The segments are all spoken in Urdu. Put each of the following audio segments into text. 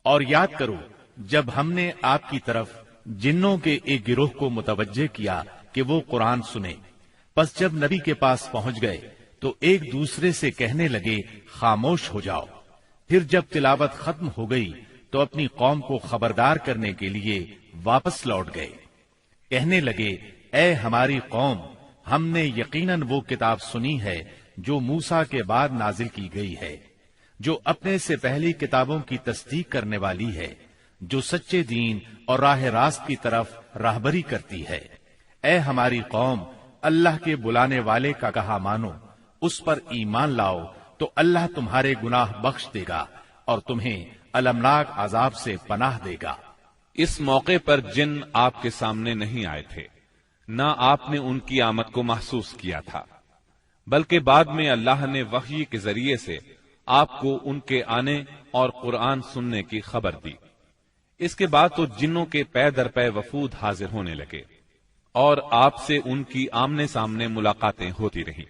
اور یاد کرو جب ہم نے آپ کی طرف جنوں کے ایک گروہ کو متوجہ کیا کہ وہ قرآن سنے، پس جب نبی کے پاس پہنچ گئے تو ایک دوسرے سے کہنے لگے خاموش ہو جاؤ۔ پھر جب تلاوت ختم ہو گئی تو اپنی قوم کو خبردار کرنے کے لیے واپس لوٹ گئے، کہنے لگے اے ہماری قوم، ہم نے یقیناً وہ کتاب سنی ہے جو موسیٰ کے بعد نازل کی گئی ہے، جو اپنے سے پہلی کتابوں کی تصدیق کرنے والی ہے، جو سچے دین اور راہ راست کی طرف راہبری کرتی ہے۔ اے ہماری قوم، اللہ کے بلانے والے کا کہا مانو، اس پر ایمان لاؤ تو اللہ تمہارے گناہ بخش دے گا اور تمہیں المناک عذاب سے پناہ دے گا۔ اس موقع پر جن آپ کے سامنے نہیں آئے تھے، نہ آپ نے ان کی آمد کو محسوس کیا تھا، بلکہ بعد میں اللہ نے وحی کے ذریعے سے آپ کو ان کے آنے اور قرآن سننے کی خبر دی۔ اس کے بعد تو جنوں کے پے در پے وفود حاضر ہونے لگے اور آپ سے ان کی آمنے سامنے ملاقاتیں ہوتی رہیں۔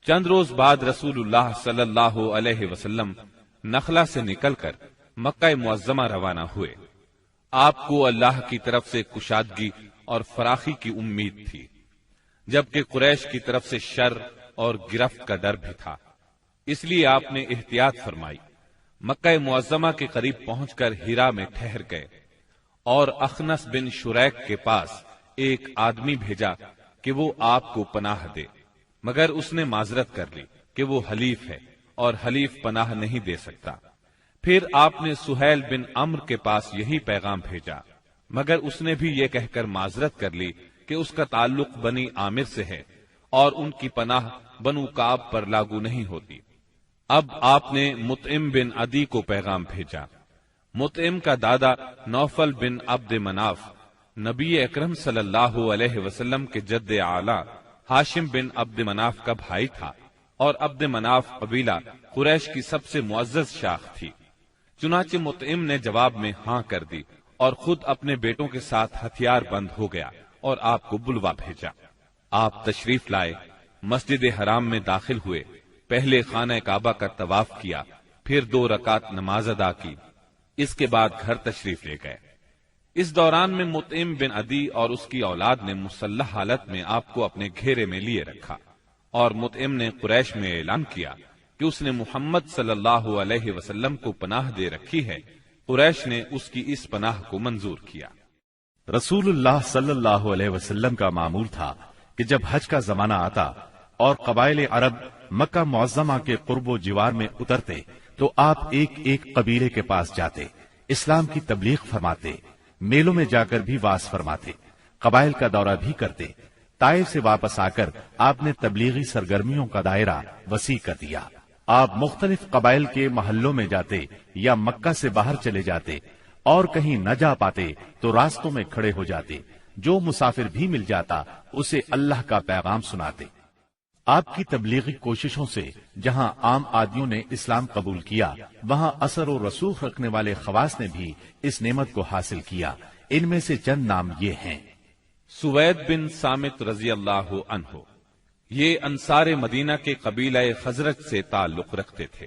چند روز بعد رسول اللہ صلی اللہ علیہ وسلم نخلا سے نکل کر مکہ معظمہ روانہ ہوئے۔ آپ کو اللہ کی طرف سے کشادگی اور فراخی کی امید تھی، جبکہ قریش کی طرف سے شر اور گرفت کا ڈر بھی تھا، اس لیے آپ نے احتیاط فرمائی۔ مکہ معظمہ کے قریب پہنچ کر ہیرا میں ٹھہر گئے اور اخنس بن شریک کے پاس ایک آدمی بھیجا کہ وہ آپ کو پناہ دے، مگر اس نے معذرت کر لی کہ وہ حلیف ہے اور حلیف پناہ نہیں دے سکتا۔ پھر آپ نے سہیل بن عمرو کے پاس یہی پیغام بھیجا، مگر اس نے بھی یہ کہہ کر معذرت کر لی کہ اس کا تعلق بنی عامر سے ہے اور ان کی پناہ بنو کعب پر لاگو نہیں ہوتی۔ اب آپ نے مطعم بن عدی کو پیغام بھیجا۔ مطعم کا دادا نوفل بن عبد مناف نبی اکرم صلی اللہ علیہ وسلم کے جد اعلی ہاشم بن عبد مناف کا بھائی تھا، اور عبد مناف قبیلہ قریش کی سب سے معزز شاخ تھی۔ چنانچہ مطعم نے جواب میں ہاں کر دی اور خود اپنے بیٹوں کے ساتھ ہتھیار بند ہو گیا اور آپ کو بلوا بھیجا۔ آپ تشریف لائے، مسجد حرام میں داخل ہوئے، پہلے خانہ کعبہ کا طواف کیا، پھر 2 رکعت نماز ادا کی، اس کے بعد گھر تشریف لے گئے۔ اس دوران میں مطعم بن عدی اور اس کی اولاد نے مسلح حالت میں آپ کو اپنے گھیرے میں لیے رکھا، اور مطعم نے قریش میں اعلان کیا کہ اس نے محمد صلی اللہ علیہ وسلم کو پناہ دے رکھی ہے۔ قریش نے اس کی اس پناہ کو منظور کیا۔ رسول اللہ صلی اللہ علیہ وسلم کا معمول تھا کہ جب حج کا زمانہ آتا اور قبائل عرب مکہ معظمہ کے قرب و جوار میں اترتے تو آپ ایک ایک قبیلے کے پاس جاتے، اسلام کی تبلیغ فرماتے، میلوں میں جا کر بھی واز فرماتے، قبائل کا دورہ بھی کرتے۔ طائف سے واپس آ کر آپ نے تبلیغی سرگرمیوں کا دائرہ وسیع کر دیا۔ آپ مختلف قبائل کے محلوں میں جاتے یا مکہ سے باہر چلے جاتے، اور کہیں نہ جا پاتے تو راستوں میں کھڑے ہو جاتے، جو مسافر بھی مل جاتا اسے اللہ کا پیغام سناتے۔ آپ کی تبلیغی کوششوں سے جہاں عام آدمیوں نے اسلام قبول کیا، وہاں اثر و رسوخ رکھنے والے خواص نے بھی اس نعمت کو حاصل کیا۔ ان میں سے چند نام یہ ہیں۔ سوید بن صامت رضی اللہ عنہ، یہ انصار مدینہ کے قبیلہ خزرج سے تعلق رکھتے تھے،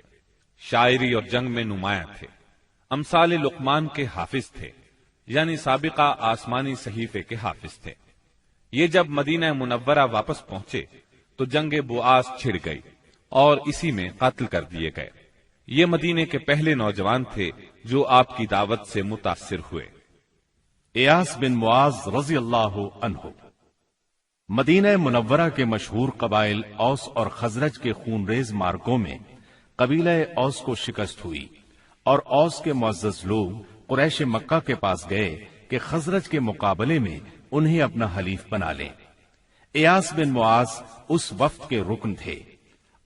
شاعری اور جنگ میں نمایاں تھے، امثال لقمان کے حافظ تھے، یعنی سابقہ آسمانی صحیفے کے حافظ تھے۔ یہ جب مدینہ منورہ واپس پہنچے تو جنگ بؤاس چھڑ گئی اور اسی میں قتل کر دیے گئے۔ یہ مدینے کے پہلے نوجوان تھے جو آپ کی دعوت سے متاثر ہوئے۔ ایاس بن معاذ رضی اللہ عنہ، مدینہ منورہ کے مشہور قبائل اوس اور خزرج کے خونریز مارکوں میں قبیلہ اوس کو شکست ہوئی، اور اوس کے معزز لوگ قریش مکہ کے پاس گئے کہ خزرج کے مقابلے میں انہیں اپنا حلیف بنا لیں۔ ایاس بن معاذ اس وفد کے رکن تھے۔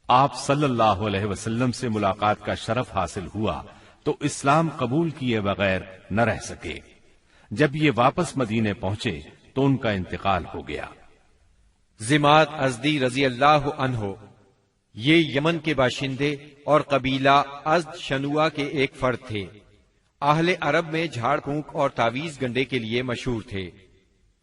آپ صلی اللہ علیہ وسلم سے ملاقات کا شرف حاصل ہوا تو اسلام قبول کیے بغیر نہ رہ سکے۔ جب یہ واپس مدینے پہنچے تو ان کا انتقال ہو گیا۔ ضماد ازدی رضی اللہ عنہ، یہ یمن کے باشندے اور قبیلہ ازد شنوا کے ایک فرد تھے۔ اہل عرب میں جھاڑ پھونک اور تعویذ گنڈے کے لیے مشہور تھے۔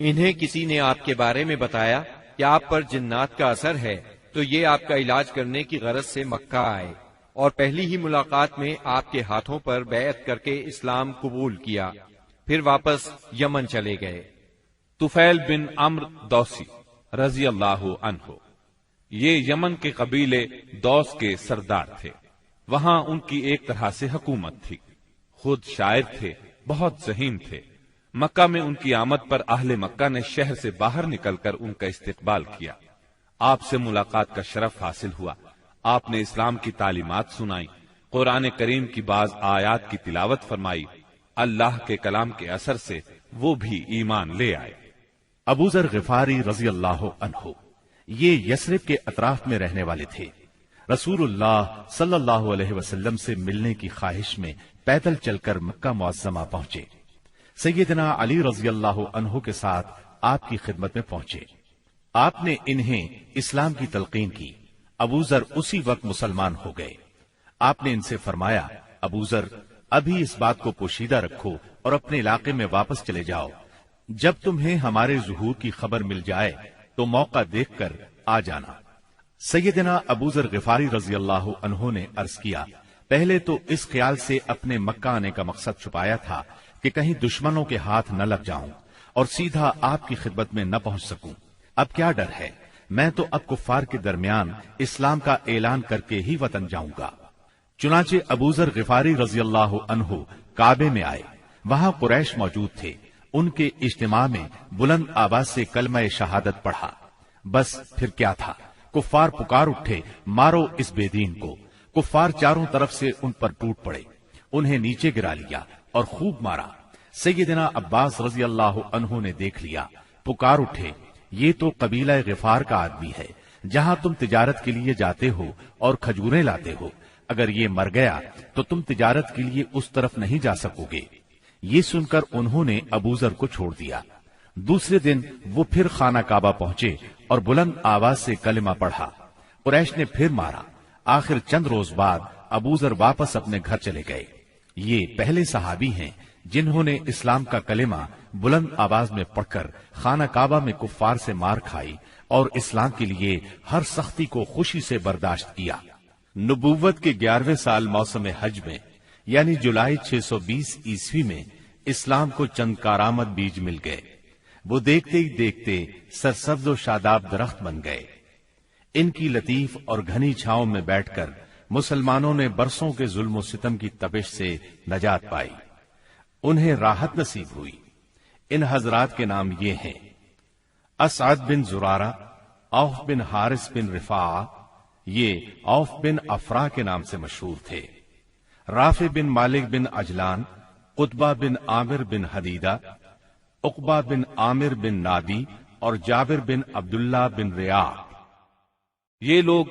انہیں کسی نے آپ کے بارے میں بتایا کہ آپ پر جنات کا اثر ہے، تو یہ آپ کا علاج کرنے کی غرض سے مکہ آئے۔ اور پہلی ہی ملاقات میں آپ کے ہاتھوں پر بیعت کر کے اسلام قبول کیا، پھر واپس یمن چلے گئے۔ طفیل بن عمرو دوسی رضی اللہ عنہ، یہ یمن کے قبیلے دوس کے سردار تھے۔ وہاں ان کی ایک طرح سے حکومت تھی، خود شاعر تھے، بہت ذہین تھے۔ مکہ میں ان کی آمد پر اہل مکہ نے شہر سے باہر نکل کر ان کا استقبال کیا۔ آپ سے ملاقات کا شرف حاصل ہوا۔ آپ نے اسلام کی تعلیمات سنائی، قرآن کریم کی بعض آیات کی تلاوت فرمائی۔ اللہ کے کلام کے اثر سے وہ بھی ایمان لے آئے۔ ابو ذر غفاری رضی اللہ عنہ یہ یثرب کے اطراف میں رہنے والے تھے۔ رسول اللہ صلی اللہ علیہ وسلم سے ملنے کی خواہش میں پیدل چل کر مکہ معظمہ پہنچے۔ سیدنا علی رضی اللہ عنہ کے ساتھ آپ کی خدمت میں پہنچے۔ آپ نے انہیں اسلام کی تلقین کی۔ ابو ذر اسی وقت مسلمان ہو گئے۔ آپ نے ان سے فرمایا، ابو ذر ابھی اس بات کو پوشیدہ رکھو اور اپنے علاقے میں واپس چلے جاؤ۔ جب تمہیں ہمارے ظہور کی خبر مل جائے تو موقع دیکھ کر آ جانا۔ سیدنا ابو ذر غفاری رضی اللہ عنہ نے عرض کیا، پہلے تو اس خیال سے اپنے مکہ آنے کا مقصد چھپایا تھا کہ کہیں دشمنوں کے ہاتھ نہ لگ جاؤں اور سیدھا آپ کی خدمت میں نہ پہنچ سکوں۔ اب کیا ڈر ہے، میں تو اب کفار کے درمیان اسلام کا اعلان کر کے ہی وطن جاؤں گا۔ چنانچہ ابو ذر غفاری رضی اللہ عنہ کعبے میں آئے۔ وہاں قریش موجود تھے۔ ان کے اجتماع میں بلند آواز سے کلمہ شہادت پڑھا۔ بس پھر کیا تھا، کفار پکار اٹھے، مارو اس بے دین کو۔ کفار چاروں طرف سے ان پر ٹوٹ پڑے، انہیں نیچے گرا لیا اور خوب مارا۔ سیدنا عباس رضی اللہ عنہ نے دیکھ لیا، پکار اٹھے، یہ تو قبیلہ غفار کا آدمی ہے، جہاں تم تجارت کے لیے جاتے ہو اور کھجوریں لاتے ہو، اگر یہ مر گیا تو تم تجارت کے لیے اس طرف نہیں جا سکو گے۔ یہ سن کر انہوں نے ابو ذر کو چھوڑ دیا۔ دوسرے دن وہ پھر خانہ کعبہ پہنچے اور بلند آواز سے کلمہ پڑھا۔ قریش نے پھر مارا۔ آخر چند روز بعد ابو ذر واپس اپنے گھر چلے گئے۔ یہ پہلے صحابی ہیں جنہوں نے اسلام کا کلمہ بلند آواز میں پڑھ کر خانہ کعبہ میں کفار سے مار کھائی اور اسلام کے لیے ہر سختی کو خوشی سے برداشت کیا۔ نبوت کے 11ویں سال موسم حج میں یعنی جولائی 620 عیسوی میں اسلام کو چند کارآمد بیج مل گئے۔ وہ دیکھتے ہی دیکھتے سرسبز و شاداب درخت بن گئے۔ ان کی لطیف اور گھنی چھاؤں میں بیٹھ کر مسلمانوں نے برسوں کے ظلم و ستم کی تپش سے نجات پائی، انہیں راحت نصیب ہوئی۔ ان حضرات کے نام یہ ہیں: اسعد بن زرارہ، اوف بن حارث بن رفاعہ، یہ اوف بن افرا کے نام سے مشہور تھے، رافع بن مالک بن عجلان، قطبہ بن عامر بن حدیدہ، عقبہ بن عامر بن نادی اور جابر بن عبداللہ بن ریاح۔ یہ لوگ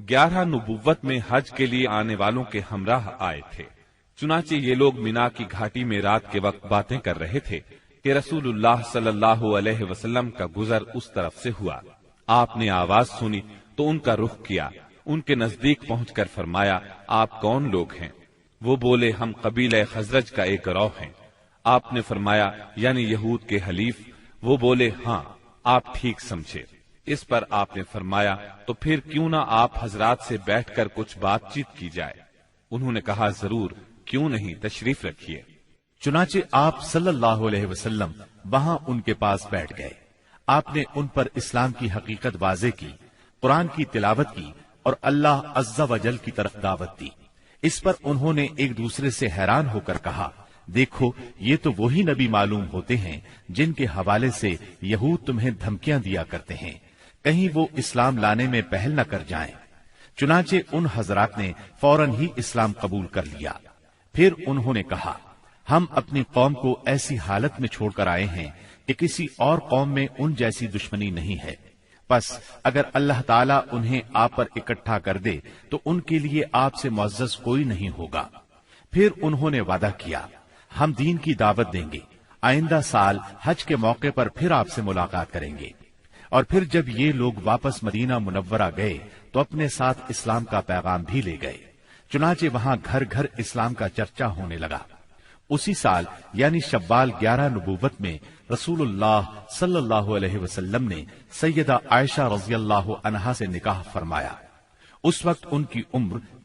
11 نبوت میں حج کے لیے آنے والوں کے ہمراہ آئے تھے۔ چنانچہ یہ لوگ مینا کی گھاٹی میں رات کے وقت باتیں کر رہے تھے کہ رسول اللہ صلی اللہ علیہ وسلم کا گزر اس طرف سے ہوا۔ آپ نے آواز سنی تو ان کا رخ کیا، ان کے نزدیک پہنچ کر فرمایا، آپ کون لوگ ہیں؟ وہ بولے، ہم قبیلہ خزرج کا ایک گروہ ہیں۔ آپ نے فرمایا، یعنی یہود کے حلیف؟ وہ بولے، ہاں، آپ ٹھیک سمجھے۔ اس پر آپ نے فرمایا، تو پھر کیوں نہ آپ حضرات سے بیٹھ کر کچھ بات چیت کی جائے؟ انہوں نے کہا، ضرور، کیوں نہیں، تشریف رکھیے۔ چنانچہ آپ صلی اللہ علیہ وسلم وہاں ان کے پاس بیٹھ گئے۔ آپ نے ان پر اسلام کی حقیقت واضح کی، قرآن کی تلاوت کی اور اللہ عز و جل کی طرف دعوت دی۔ اس پر انہوں نے ایک دوسرے سے حیران ہو کر کہا، دیکھو، یہ تو وہی نبی معلوم ہوتے ہیں جن کے حوالے سے یہود تمہیں دھمکیاں دیا کرتے ہیں، کہیں وہ اسلام لانے میں پہل نہ کر جائیں۔ چنانچہ ان حضرات نے فوراً ہی اسلام قبول کر لیا۔ پھر انہوں نے کہا، ہم اپنی قوم کو ایسی حالت میں چھوڑ کر آئے ہیں کہ کسی اور قوم میں ان جیسی دشمنی نہیں ہے، پس اگر اللہ تعالیٰ انہیں آپ پر اکٹھا کر دے تو ان کے لیے آپ سے معزز کوئی نہیں ہوگا۔ پھر انہوں نے وعدہ کیا، ہم دین کی دعوت دیں گے، آئندہ سال حج کے موقع پر پھر آپ سے ملاقات کریں گے۔ اور پھر جب یہ لوگ واپس مدینہ منورہ گئے تو اپنے ساتھ اسلام کا پیغام بھی لے گئے۔ چنانچہ وہاں گھر گھر اسلام کا چرچا ہونے لگا۔ اسی سال یعنی شوال 11 نبوت میں رسول اللہ صلی اللہ علیہ وسلم نے سیدہ عائشہ رضی اللہ عنہا سے نکاح فرمایا۔ اس وقت ان کی عمر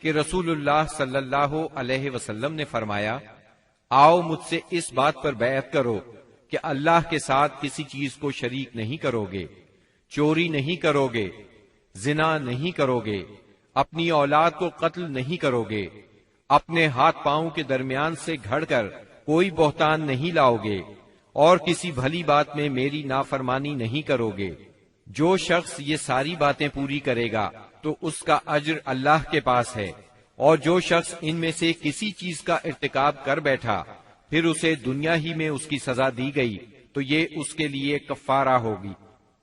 کہ رسول اللہ صلی اللہ علیہ وسلم نے فرمایا، آؤ مجھ سے اس بات پر بیعت کرو کہ اللہ کے ساتھ کسی چیز کو شریک نہیں کرو گے، چوری نہیں کرو گے، زنا نہیں کرو گے، اپنی اولاد کو قتل نہیں کرو گے، اپنے ہاتھ پاؤں کے درمیان سے گھڑ کر کوئی بہتان نہیں لاؤ گے، اور کسی بھلی بات میں میری نافرمانی نہیں کرو گے۔ جو شخص یہ ساری باتیں پوری کرے گا تو اس کا اجر اللہ کے پاس ہے، اور جو شخص ان میں سے کسی چیز کا ارتکاب کر بیٹھا پھر اسے دنیا ہی میں اس کی سزا دی گئی تو یہ اس کے لیے کفارہ ہوگی،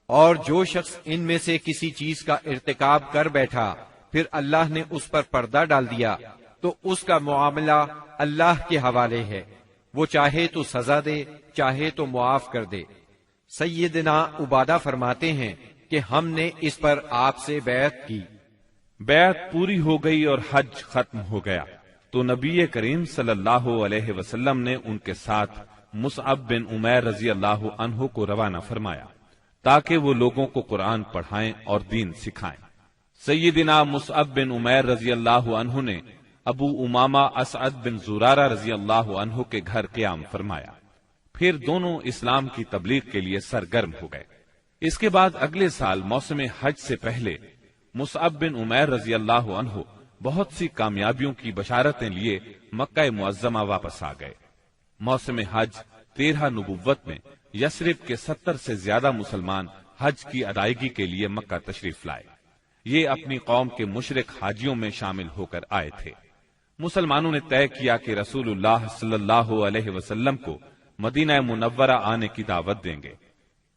اور جو شخص ان میں سے کسی چیز کا ارتکاب کر بیٹھا پھر اللہ نے اس پر پردہ ڈال دیا تو اس کا معاملہ اللہ کے حوالے ہے، وہ چاہے تو سزا دے چاہے تو معاف کر دے۔ سیدنا عبادہ فرماتے ہیں کہ ہم نے اس پر آپ سے بیعت کی۔ بیعت پوری ہو گئی اور حج ختم ہو گیا تو نبی کریم صلی اللہ علیہ وسلم نے ان کے ساتھ مصعب بن عمیر رضی اللہ عنہ کو روانہ فرمایا تاکہ وہ لوگوں کو قرآن پڑھائیں اور دین سکھائیں۔ سیدنا مصعب بن عمیر رضی اللہ عنہ نے ابو امامہ اسعد بن زرارہ رضی اللہ عنہ کے گھر قیام فرمایا، پھر دونوں اسلام کی تبلیغ کے لیے سرگرم ہو گئے۔ اس کے بعد اگلے سال موسم حج سے پہلے مصعب بن عمیر رضی اللہ عنہ بہت سی کامیابیوں کی بشارتیں لیے مکہ معظمہ واپس آ گئے۔ موسم حج 13 نبوت میں یثرب کے 70 سے زیادہ مسلمان حج کی ادائیگی کے لیے مکہ تشریف لائے۔ یہ اپنی قوم کے مشرک حاجیوں میں شامل ہو کر آئے تھے۔ مسلمانوں نے طے کیا کہ رسول اللہ صلی اللہ علیہ وسلم کو مدینہ منورہ آنے کی دعوت دیں گے،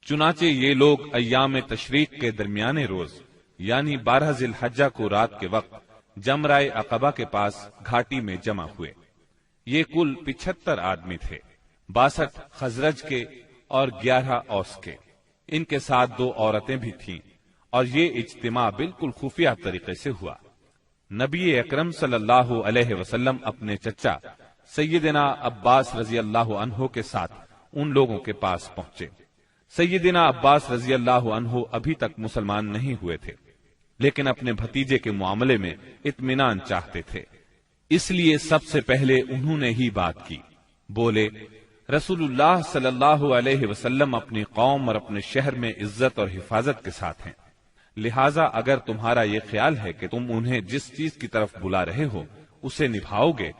چنانچہ یہ لوگ ایام تشریق کے درمیانے روز یعنی 12 ذی الحجہ کو رات کے وقت جمرہ عقبہ کے پاس گھاٹی میں جمع ہوئے۔ یہ کل 75 آدمی تھے، 62 خزرج کے اور 11 اوس کے، ان کے ساتھ 2 عورتیں بھی تھیں، اور یہ اجتماع بالکل خفیہ طریقے سے ہوا۔ نبی اکرم صلی اللہ علیہ وسلم اپنے چچا سیدنا عباس رضی اللہ عنہ کے ساتھ ان لوگوں کے پاس پہنچے۔ سیدنا عباس رضی اللہ عنہ ابھی تک مسلمان نہیں ہوئے تھے، لیکن اپنے بھتیجے کے معاملے میں اطمینان چاہتے تھے، اس لیے سب سے پہلے انہوں نے ہی بات کی۔ بولے، رسول اللہ صلی اللہ علیہ وسلم اپنی قوم اور اپنے شہر میں عزت اور حفاظت کے ساتھ ہیں، لہٰذا اگر تمہارا یہ خیال ہے کہ تم انہیں جس چیز کی طرف بلا رہے ہو اسے نبھاؤ گے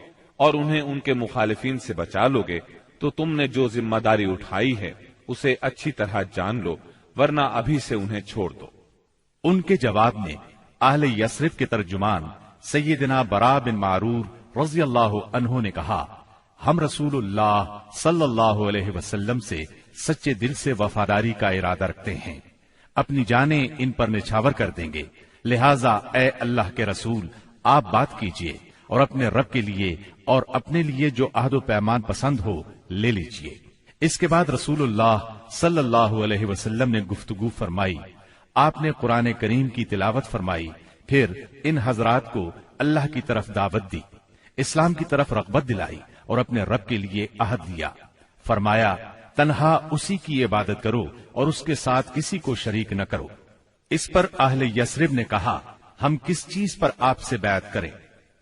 اور انہیں ان کے مخالفین سے بچا لو گے تو تم نے جو ذمہ داری اٹھائی ہے اسے اچھی طرح جان لو، ورنہ ابھی سے انہیں چھوڑ دو۔ ان کے جواب میں اہل یثرب کے ترجمان سیدنا برا بن معرور رضی اللہ عنہ نے کہا، ہم رسول اللہ صلی اللہ علیہ وسلم سے سچے دل سے وفاداری کا ارادہ رکھتے ہیں، اپنی جانیں ان پر نچھاور کر دیں گے، لہٰذا اے اللہ کے رسول آپ بات کیجئے اور اپنے رب کے لیے اور اپنے لیے جو عہد و پیمان پسند ہو لے لیجئے۔ اس کے بعد رسول اللہ صلی اللہ علیہ وسلم نے گفتگو فرمائی، آپ نے قرآن کریم کی تلاوت فرمائی، پھر ان حضرات کو اللہ کی طرف دعوت دی، اسلام کی طرف رغبت دلائی اور اپنے رب کے لیے عہد دیا۔ فرمایا، تنہا اسی کی عبادت کرو اور اس کے ساتھ کسی کو شریک نہ کرو۔ اس پر اہل یثرب نے کہا، ہم کس چیز پر آپ سے بیعت کریں؟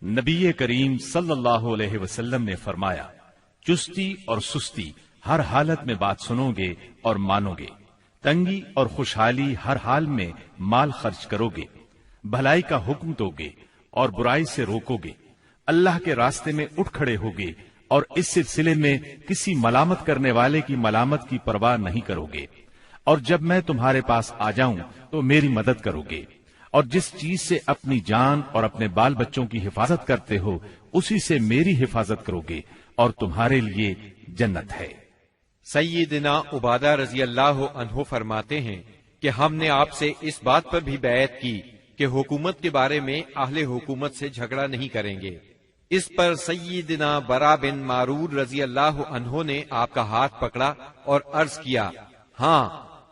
نبی کریم صلی اللہ علیہ وسلم نے فرمایا، چستی اور سستی ہر حالت میں بات سنو گے اور مانو گے، تنگی اور خوشحالی ہر حال میں مال خرچ کرو گے، بھلائی کا حکم دو گے اور برائی سے روکو گے، اللہ کے راستے میں اٹھ کھڑے ہوگے اور اس سلسلے میں کسی ملامت کرنے والے کی ملامت کی پرواہ نہیں کرو گے، اور جب میں تمہارے پاس آ جاؤں تو میری مدد کرو گے، اور جس چیز سے اپنی جان اور اپنے بال بچوں کی حفاظت کرتے ہو اسی سے میری حفاظت کرو گے، اور تمہارے لیے جنت ہے۔ سیدنا عبادہ رضی اللہ عنہ فرماتے ہیں کہ ہم نے آپ سے اس بات پر بھی بیعت کی کہ حکومت کے بارے میں اہل حکومت سے جھگڑا نہیں کریں گے۔ اس پر سیدنا برا بن معرور رضی اللہ عنہ نے آپ کا ہاتھ پکڑا اور عرض کیا، ہاں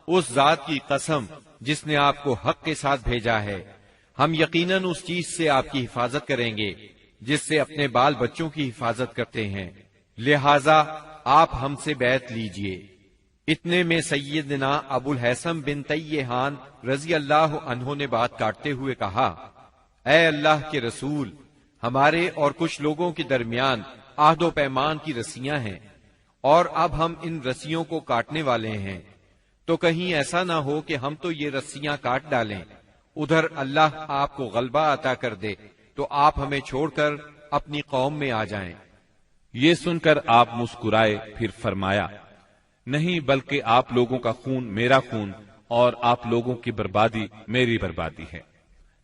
اس ذات کی قسم جس نے آپ کو حق کے ساتھ بھیجا ہے، ہم یقیناً اس چیز سے آپ کی حفاظت کریں گے جس سے اپنے بال بچوں کی حفاظت کرتے ہیں، لہذا آپ ہم سے بیعت لیجئے۔ اتنے میں سیدنا ابو الحسن بن تیہان رضی اللہ عنہ نے بات کاٹتے ہوئے کہا، اے اللہ کے رسول، ہمارے اور کچھ لوگوں کے درمیان عہد و پیمان کی رسیاں ہیں، اور اب ہم ان رسیوں کو کاٹنے والے ہیں، تو کہیں ایسا نہ ہو کہ ہم تو یہ رسیاں کاٹ ڈالیں، ادھر اللہ آپ کو غلبہ عطا کر دے تو آپ ہمیں چھوڑ کر اپنی قوم میں آ جائیں۔ یہ سن کر آپ مسکرائے، پھر فرمایا، نہیں، بلکہ آپ لوگوں کا خون میرا خون اور آپ لوگوں کی بربادی میری بربادی ہے۔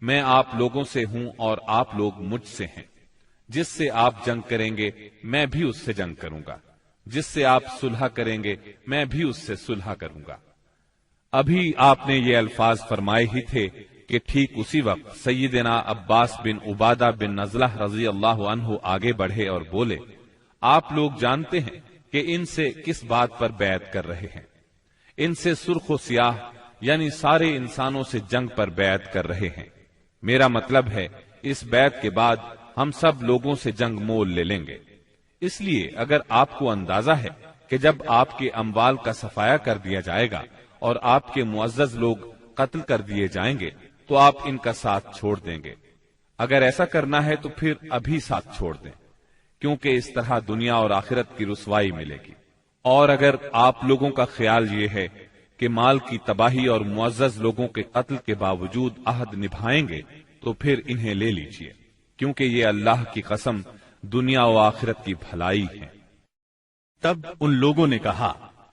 میں آپ لوگوں سے ہوں اور آپ لوگ مجھ سے ہیں۔ جس سے آپ جنگ کریں گے میں بھی اس سے جنگ کروں گا، جس سے آپ صلح کریں گے میں بھی اس سے صلح کروں گا۔ ابھی آپ نے یہ الفاظ فرمائے ہی تھے کہ ٹھیک اسی وقت سیدنا عباس بن عبادہ بن نزلہ رضی اللہ عنہ آگے بڑھے اور بولے، آپ لوگ جانتے ہیں کہ ان سے کس بات پر بیعت کر رہے ہیں؟ ان سے سرخ و سیاہ یعنی سارے انسانوں سے جنگ پر بیعت کر رہے ہیں۔ میرا مطلب ہے اس بیعت کے بعد ہم سب لوگوں سے جنگ مول لے لیں گے۔ اس لیے اگر آپ کو اندازہ ہے کہ جب آپ کے اموال کا صفایا کر دیا جائے گا اور آپ کے معزز لوگ قتل کر دیے جائیں گے تو آپ ان کا ساتھ چھوڑ دیں گے۔ اگر ایسا کرنا ہے تو پھر ابھی ساتھ چھوڑ دیں، کیونکہ اس طرح دنیا اور آخرت کی رسوائی ملے گی۔ اور اگر آپ لوگوں کا خیال یہ ہے کہ مال کی تباہی اور معزز لوگوں کے قتل کے باوجود عہد نبھائیں گے تو پھر انہیں لے لیجئے، کیونکہ یہ اللہ کی قسم دنیا و آخرت کی بھلائی ہے۔ تب ان لوگوں نے کہا،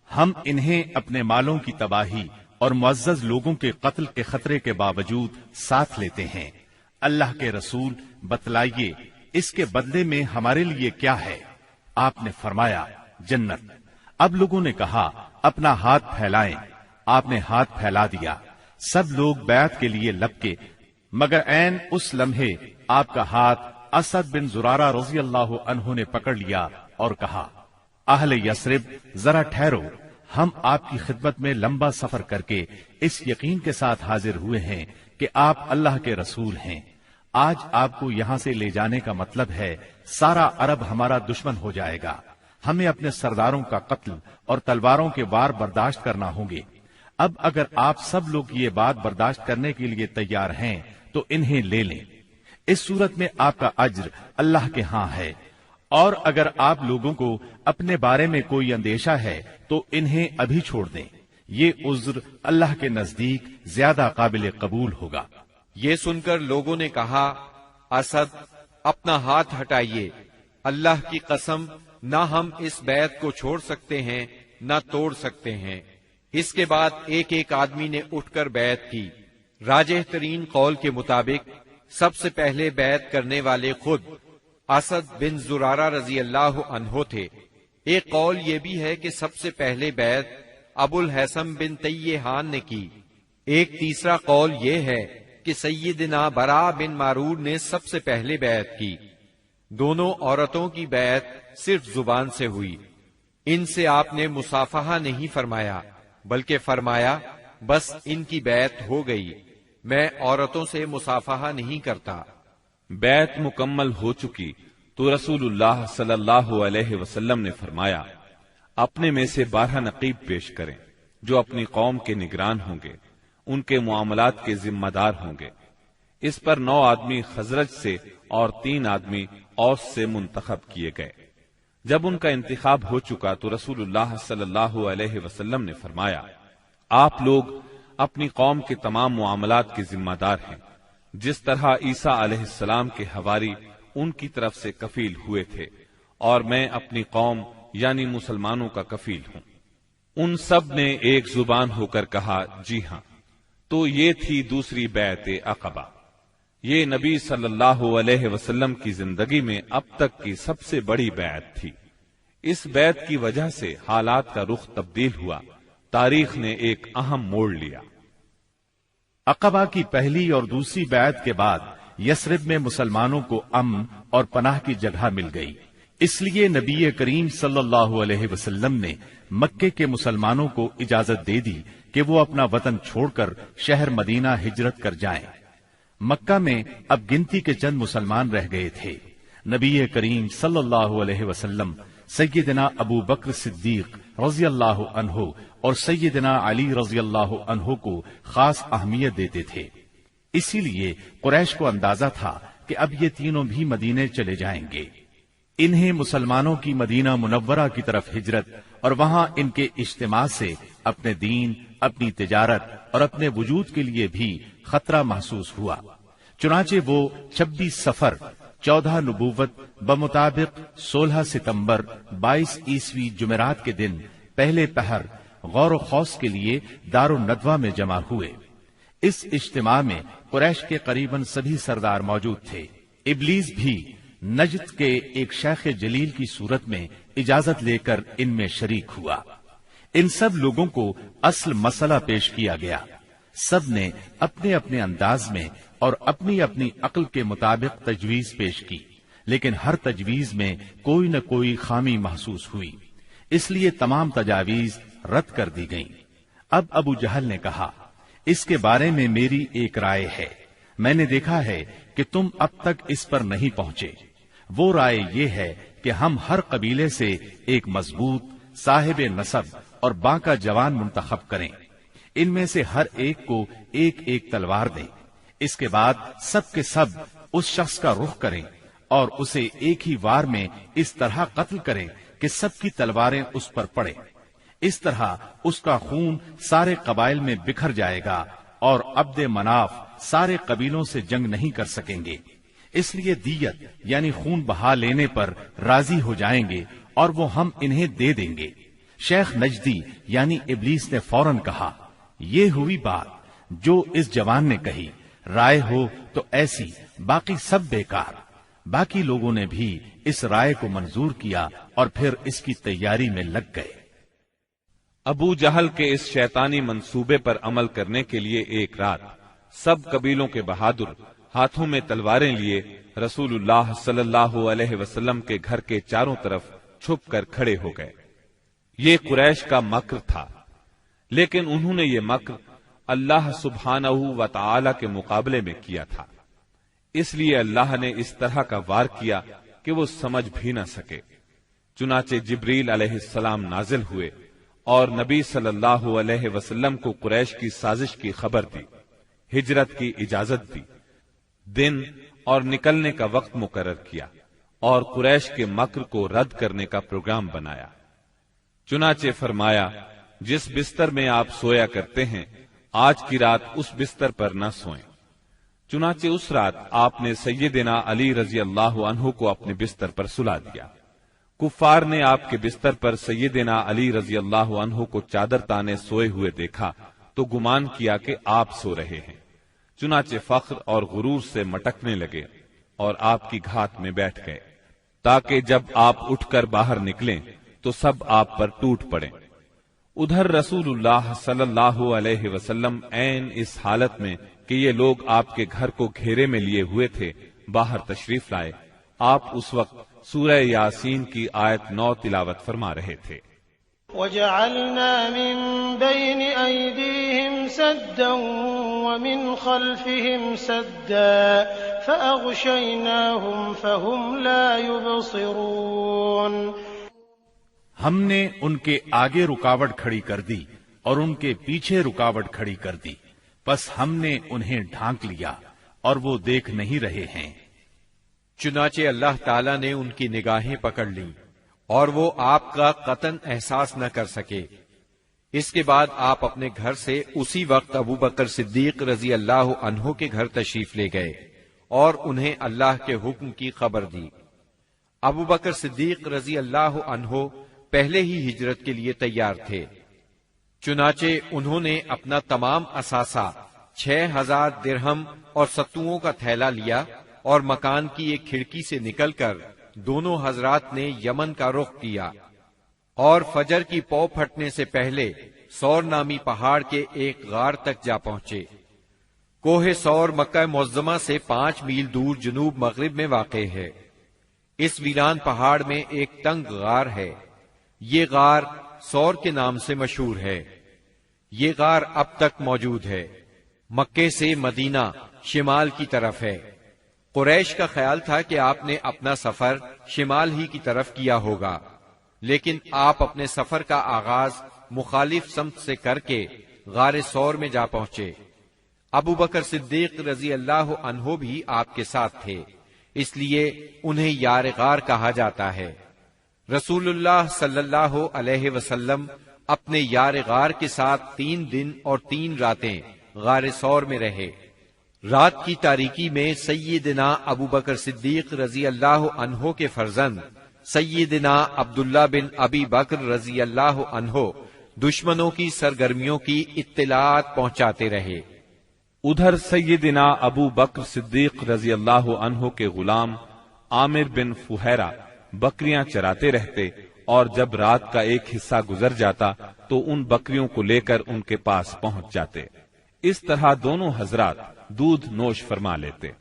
ہم انہیں اپنے مالوں کی تباہی اور معزز لوگوں کے قتل کے خطرے کے باوجود ساتھ لیتے ہیں۔ اللہ کے رسول بتلائیے اس کے بدلے میں ہمارے لیے کیا ہے؟ آپ نے فرمایا، جنت۔ اب لوگوں نے کہا، اپنا ہاتھ پھیلائیں۔ آپ نے ہاتھ پھیلا دیا، سب لوگ بیعت کے لیے لپکے، مگر عین اس لمحے آپ کا ہاتھ اسد بن زرارہ رضی اللہ عنہ نے پکڑ لیا اور کہا، اہل یثرب ذرا ٹھہرو، ہم آپ کی خدمت میں لمبا سفر کر کے اس یقین کے ساتھ حاضر ہوئے ہیں کہ آپ اللہ کے رسول ہیں۔ آج آپ کو یہاں سے لے جانے کا مطلب ہے سارا عرب ہمارا دشمن ہو جائے گا، ہمیں اپنے سرداروں کا قتل اور تلواروں کے وار برداشت کرنا ہوں گے۔ اب اگر آپ سب لوگ یہ بات برداشت کرنے کے لیے تیار ہیں تو انہیں لے لیں، اس صورت میں آپ کا اجر اللہ کے ہاں ہے، اور اگر آپ لوگوں کو اپنے بارے میں کوئی اندیشہ ہے تو انہیں ابھی چھوڑ دیں، یہ عذر اللہ کے نزدیک زیادہ قابل قبول ہوگا۔ یہ سن کر لوگوں نے کہا، اسد اپنا ہاتھ ہٹائیے، اللہ کی قسم نہ ہم اس بیعت کو چھوڑ سکتے ہیں نہ توڑ سکتے ہیں۔ اس کے بعد ایک ایک آدمی نے اٹھ کر بیعت کی۔ راجح ترین قول کے مطابق سب سے پہلے بیعت کرنے والے خود اسد بن زرارہ رضی اللہ عنہ تھے۔ ایک قول یہ بھی ہے کہ سب سے پہلے بیعت ابو الحسن بن تیہان نے کی۔ ایک تیسرا قول یہ ہے کہ سیدنا برا بن معرور نے سب سے پہلے بیعت کی۔ دونوں عورتوں کی بیعت صرف زبان سے ہوئی، ان سے آپ نے مصافحہ نہیں فرمایا، بلکہ فرمایا بس ان کی بیعت ہو گئی، میں عورتوں سے مصافحہ نہیں کرتا۔ بیعت مکمل ہو چکی تو رسول اللہ صلی اللہ علیہ وسلم نے فرمایا، اپنے میں سے 12 نقیب پیش کریں جو اپنی قوم کے نگران ہوں گے، ان کے معاملات کے ذمہ دار ہوں گے۔ اس پر 9 آدمی خزرج سے اور 3 آدمی اوس سے منتخب کیے گئے۔ جب ان کا انتخاب ہو چکا تو رسول اللہ صلی اللہ علیہ وسلم نے فرمایا، آپ لوگ اپنی قوم کے تمام معاملات کے ذمہ دار ہیں، جس طرح عیسیٰ علیہ السلام کے حواری ان کی طرف سے کفیل ہوئے تھے، اور میں اپنی قوم یعنی مسلمانوں کا کفیل ہوں۔ ان سب نے ایک زبان ہو کر کہا، جی ہاں۔ تو یہ تھی دوسری بیعت عقبہ۔ یہ نبی صلی اللہ علیہ وسلم کی زندگی میں اب تک کی سب سے بڑی بیعت تھی۔ اس بیعت کی وجہ سے حالات کا رخ تبدیل ہوا، تاریخ نے ایک اہم موڑ لیا۔ عقبہ کی پہلی اور دوسری بیعت کے بعد یثرب میں مسلمانوں کو امن اور پناہ کی جگہ مل گئی، اس لیے نبی کریم صلی اللہ علیہ وسلم نے مکے کے مسلمانوں کو اجازت دے دی کہ وہ اپنا وطن چھوڑ کر شہر مدینہ ہجرت کر جائیں۔ مکہ میں اب گنتی کے چند مسلمان رہ گئے تھے۔ نبی کریم صلی اللہ علیہ وسلم سیدنا ابو بکر صدیق رضی اللہ عنہ اور سیدنا علی رضی اللہ عنہ کو خاص اہمیت دیتے تھے، اسی لیے قریش کو اندازہ تھا کہ اب یہ تینوں بھی مدینے چلے جائیں گے۔ انہیں مسلمانوں کی مدینہ منورہ کی طرف ہجرت اور وہاں ان کے اجتماع سے اپنے دین، اپنی تجارت اور اپنے وجود کے لیے بھی خطرہ محسوس ہوا۔ چنانچہ وہ 26 صفر 14 نبوت بمطابق 16 ستمبر 22 عیسوی جمعرات کے دن پہلے پہر غور و خوض کے لیے دار الندوہ میں جمع ہوئے۔ اس اجتماع میں قریش کے قریباً سبھی سردار موجود تھے۔ ابلیس بھی نجد کے ایک شیخ جلیل کی صورت میں اجازت لے کر ان میں شریک ہوا۔ ان سب لوگوں کو اصل مسئلہ پیش کیا گیا۔ سب نے اپنے اپنے انداز میں اور اپنی اپنی عقل کے مطابق تجویز پیش کی، لیکن ہر تجویز میں کوئی نہ کوئی خامی محسوس ہوئی، اس لیے تمام تجاویز رد کر دی گئیں۔ اب ابو جہل نے کہا، اس کے بارے میں میری ایک رائے ہے، میں نے دیکھا ہے کہ تم اب تک اس پر نہیں پہنچے۔ وہ رائے یہ ہے کہ ہم ہر قبیلے سے ایک مضبوط صاحب نسب اور باںکا جوان منتخب کریں، ان میں سے ہر ایک کو ایک ایک تلوار دیں، اس کے بعد سب کے سب اس شخص کا رخ کریں اور اسے ایک ہی وار میں اس طرح قتل کریں کہ سب کی تلواریں اس پر پڑیں۔ اس طرح اس کا خون سارے قبائل میں بکھر جائے گا اور عبد مناف سارے قبیلوں سے جنگ نہیں کر سکیں گے، اس لیے دیت یعنی خون بہا لینے پر راضی ہو جائیں گے اور وہ ہم انہیں دے دیں گے۔ شیخ نجدی یعنی ابلیس نے فوراً کہا، یہ ہوئی بات جو اس جوان نے کہی، رائے ہو تو ایسی، باقی سب بیکار۔ باقی لوگوں نے بھی اس رائے کو منظور کیا اور پھر اس کی تیاری میں لگ گئے۔ ابو جہل کے اس شیطانی منصوبے پر عمل کرنے کے لیے ایک رات سب قبیلوں کے بہادر ہاتھوں میں تلواریں لیے رسول اللہ صلی اللہ علیہ وسلم کے گھر کے چاروں طرف چھپ کر کھڑے ہو گئے۔ یہ قریش کا مکر تھا، لیکن انہوں نے یہ مکر اللہ سبحانہ و تعالی کے مقابلے میں کیا تھا، اس لیے اللہ نے اس طرح کا وار کیا کہ وہ سمجھ بھی نہ سکے۔ چنانچہ جبریل علیہ السلام نازل ہوئے اور نبی صلی اللہ علیہ وسلم کو قریش کی سازش کی خبر دی، ہجرت کی اجازت دی، دن اور نکلنے کا وقت مقرر کیا اور قریش کے مکر کو رد کرنے کا پروگرام بنایا۔ چنانچہ فرمایا، جس بستر میں آپ سویا کرتے ہیں آج کی رات اس بستر پر نہ سوئیں۔ چنانچہ اس رات آپ نے سیدنا علی رضی اللہ عنہ کو اپنے بستر پر سلا دیا۔ کفار نے آپ کے بستر پر سیدنا علی رضی اللہ عنہ کو چادر تانے سوئے ہوئے دیکھا تو گمان کیا کہ آپ سو رہے ہیں، چنانچہ فخر اور غرور سے مٹکنے لگے اور آپ کی گھات میں بیٹھ گئے تاکہ جب آپ اٹھ کر باہر نکلیں تو سب آپ پر ٹوٹ پڑیں۔ ادھر رسول اللہ صلی اللہ علیہ وسلم عین اس حالت میں کہ یہ لوگ آپ کے گھر کو گھیرے میں لیے ہوئے تھے باہر تشریف لائے۔ آپ اس وقت سورہ یاسین کی آیت 9 تلاوت فرما رہے تھے۔ وَجَعَلْنَا مِن بَيْنِ أَيْدِيهِمْ سَدًّا وَمِنْ خَلْفِهِمْ سَدًّا فَأَغْشَيْنَاهُمْ فَهُمْ لَا يُبْصِرُونَ۔ ہم نے ان کے آگے رکاوٹ کھڑی کر دی اور ان کے پیچھے رکاوٹ کھڑی کر دی، بس ہم نے انہیں ڈھانک لیا اور وہ دیکھ نہیں رہے ہیں۔ چنانچہ اللہ تعالیٰ نے ان کی نگاہیں پکڑ لیں اور وہ آپ کا قطعاً احساس نہ کر سکے۔ اس کے بعد آپ اپنے گھر سے اسی وقت ابو بکر صدیق رضی اللہ عنہ کے گھر تشریف لے گئے اور انہیں اللہ کے حکم کی خبر دی۔ ابو بکر صدیق رضی اللہ عنہ پہلے ہی ہجرت کے لیے تیار تھے، چنانچہ انہوں نے اپنا تمام اثاثہ 6000 درہم اور ستوؤں کا تھیلا لیا اور مکان کی ایک کھڑکی سے نکل کر دونوں حضرات نے یمن کا رخ کیا اور فجر کی پو پھٹنے سے پہلے سور نامی پہاڑ کے ایک غار تک جا پہنچے۔ کوہ سور مکہ معظمہ سے 5 میل دور جنوب مغرب میں واقع ہے۔ اس ویران پہاڑ میں ایک تنگ غار ہے، یہ غار سور کے نام سے مشہور ہے۔ یہ غار اب تک موجود ہے۔ مکے سے مدینہ شمال کی طرف ہے۔ قریش کا خیال تھا کہ آپ نے اپنا سفر شمال ہی کی طرف کیا ہوگا، لیکن آپ اپنے سفر کا آغاز مخالف سمت سے کر کے غار سور میں جا پہنچے۔ ابو بکر صدیق رضی اللہ عنہ بھی آپ کے ساتھ تھے، اس لیے انہیں یار غار کہا جاتا ہے۔ رسول اللہ صلی اللہ علیہ وسلم اپنے یار غار کے ساتھ 3 دن اور 3 راتیں غار ثور میں رہے۔ رات کی تاریکی میں سیدنا ابو بکر صدیق رضی اللہ عنہ کے فرزند سیدنا عبداللہ بن ابی بکر رضی اللہ عنہ دشمنوں کی سرگرمیوں کی اطلاعات پہنچاتے رہے۔ ادھر سیدنا ابو بکر صدیق رضی اللہ عنہ کے غلام عامر بن فہیرہ بکریاں چراتے رہتے، اور جب رات کا ایک حصہ گزر جاتا تو ان بکریوں کو لے کر ان کے پاس پہنچ جاتے۔ اس طرح دونوں حضرات دودھ نوش فرما لیتے۔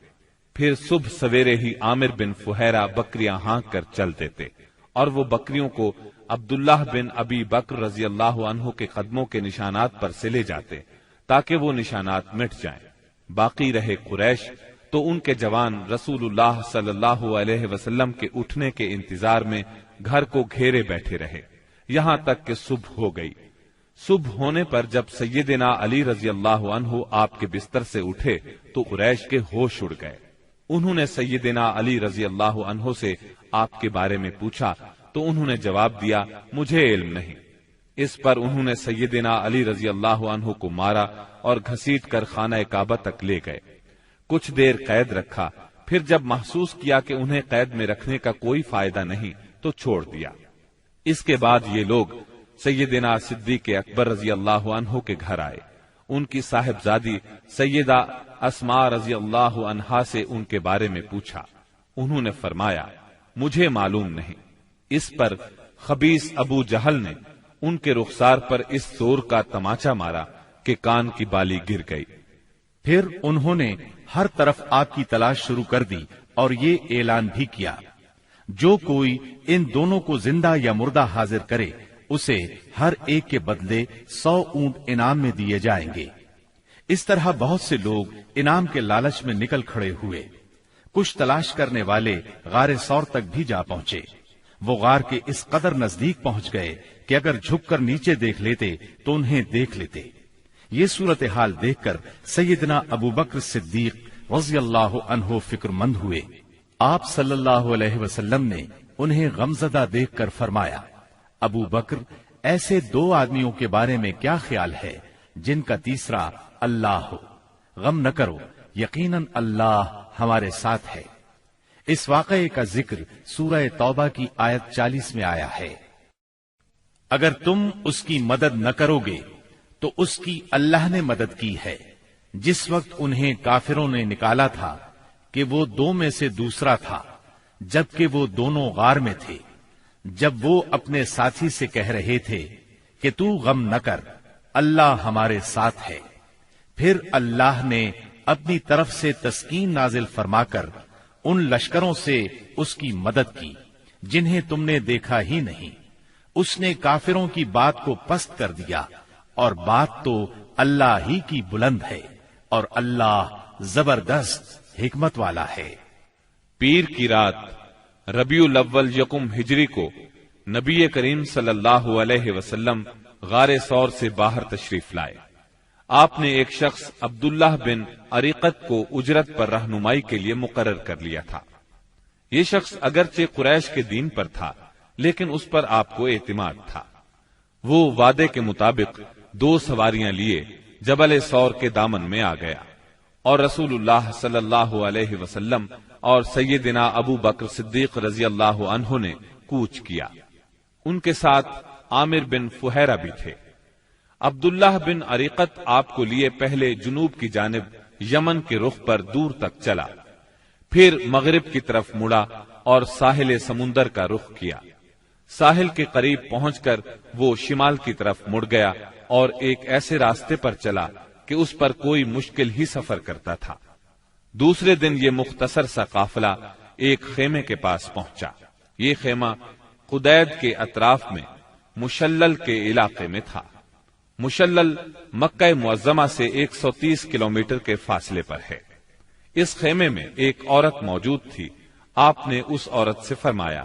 پھر صبح سویرے ہی عامر بن فہیرہ بکریاں ہانک کر چل دیتے، اور وہ بکریوں کو عبداللہ بن ابی بکر رضی اللہ عنہ کے قدموں کے نشانات پر سے لے جاتے تاکہ وہ نشانات مٹ جائیں۔ باقی رہے قریش تو ان کے جوان رسول اللہ صلی اللہ علیہ وسلم کے اٹھنے کے انتظار میں گھر کو گھیرے بیٹھے رہے، یہاں تک کہ صبح ہو گئی۔ صبح ہونے پر جب سیدنا علی رضی اللہ عنہ آپ کے بستر سے اٹھے تو قریش کے ہوش اڑ گئے۔ انہوں نے سیدنا علی رضی اللہ عنہ سے آپ کے بارے میں پوچھا تو انہوں نے جواب دیا، مجھے علم نہیں۔ اس پر انہوں نے سیدنا علی رضی اللہ عنہ کو مارا اور گھسیٹ کر خانہ کعبہ تک لے گئے۔ کچھ دیر قید رکھا، پھر جب محسوس کیا کہ انہیں قید میں رکھنے کا کوئی فائدہ نہیں تو چھوڑ دیا۔ اس کے بعد یہ لوگ سیدنا صدیق اکبر رضی اللہ عنہ کے گھر آئے۔ ان کی صاحبزادی سیدہ اسماء رضی اللہ عنہا سے ان کے بارے میں پوچھا۔ انہوں نے فرمایا، مجھے معلوم نہیں۔ اس پر خبیث ابو جہل نے ان کے رخسار پر اس زور کا تماچا مارا کہ کان کی بالی گر گئی۔ پھر انہوں نے ہر طرف آپ کی تلاش شروع کر دی اور یہ اعلان بھی کیا، جو کوئی ان دونوں کو زندہ یا مردہ حاضر کرے اسے ہر ایک کے بدلے 100 اونٹ انعام میں دیے جائیں گے۔ اس طرح بہت سے لوگ انعام کے لالچ میں نکل کھڑے ہوئے۔ کچھ تلاش کرنے والے غار ثور تک بھی جا پہنچے۔ وہ غار کے اس قدر نزدیک پہنچ گئے کہ اگر جھک کر نیچے دیکھ لیتے تو انہیں دیکھ لیتے۔ یہ صورتحال دیکھ کر سیدنا ابو بکر صدیق رضی اللہ عنہ فکر مند ہوئے۔ آپ صلی اللہ علیہ وسلم نے انہیں غمزدہ دیکھ کر فرمایا، ابو بکر، ایسے 2 آدمیوں کے بارے میں کیا خیال ہے جن کا تیسرا اللہ ہو؟ غم نہ کرو، یقیناً اللہ ہمارے ساتھ ہے۔ اس واقعے کا ذکر سورہ توبہ کی آیت 40 میں آیا ہے۔ اگر تم اس کی مدد نہ کرو گے تو اس کی اللہ نے مدد کی ہے، جس وقت انہیں کافروں نے نکالا تھا کہ وہ 2 میں سے دوسرا تھا، جبکہ وہ دونوں غار میں تھے۔ جب وہ اپنے ساتھی سے کہہ رہے تھے کہ تو غم نہ کر، اللہ ہمارے ساتھ ہے، پھر اللہ نے اپنی طرف سے تسکین نازل فرما کر ان لشکروں سے اس کی مدد کی جنہیں تم نے دیکھا ہی نہیں۔ اس نے کافروں کی بات کو پست کر دیا، اور بات تو اللہ ہی کی بلند ہے، اور اللہ زبردست حکمت والا ہے۔ پیر کی رات ربیع الاول یکم ہجری کو نبی کریم صلی اللہ علیہ وسلم غار ثور سے باہر تشریف لائے۔ آپ نے ایک شخص عبداللہ بن عریقت کو اجرت پر رہنمائی کے لیے مقرر کر لیا تھا۔ یہ شخص اگرچہ قریش کے دین پر تھا، لیکن اس پر آپ کو اعتماد تھا۔ وہ وعدے کے مطابق 2 سواریاں لیے جبل ثور کے دامن میں آ گیا، اور رسول اللہ صلی اللہ علیہ وسلم اور سیدنا ابو بکر صدیق رضی اللہ عنہ نے کوچ کیا۔ ان کے ساتھ عامر بن فہیرہ بھی تھے۔ عبداللہ بن عریقت آپ کو لیے پہلے جنوب کی جانب یمن کے رخ پر دور تک چلا، پھر مغرب کی طرف مڑا اور ساحل سمندر کا رخ کیا۔ ساحل کے قریب پہنچ کر وہ شمال کی طرف مڑ گیا اور ایک ایسے راستے پر چلا کہ اس پر کوئی مشکل ہی سفر کرتا تھا۔ دوسرے دن یہ مختصر سا قافلہ ایک خیمے کے پاس پہنچا۔ یہ خیمہ قدید کے اطراف میں مشلل کے علاقے میں تھا۔ مشلل مکہ معظمہ سے 130 کلومیٹر کے فاصلے پر ہے۔ اس خیمے میں ایک عورت موجود تھی۔ آپ نے اس عورت سے فرمایا،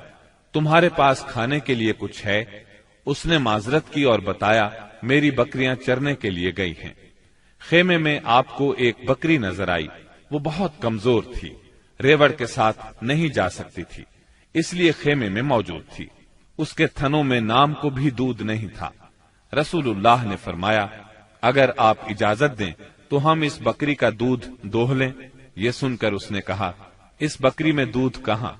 تمہارے پاس کھانے کے لیے کچھ ہے؟ اس نے معذرت کی اور بتایا، میری بکریاں چرنے کے لیے گئی ہیں۔ خیمے میں آپ کو ایک بکری نظر آئی، وہ بہت کمزور تھی۔ ریوڑ کے ساتھ نہیں جا سکتی تھی، اس لیے خیمے میں موجود تھی۔ اس کے تھنوں میں نام کو بھی دودھ نہیں تھا۔ رسول اللہ نے فرمایا، اگر آپ اجازت دیں تو ہم اس بکری کا دودھ دوہ لیں۔ یہ سن کر اس نے کہا، اس بکری میں دودھ کہاں؟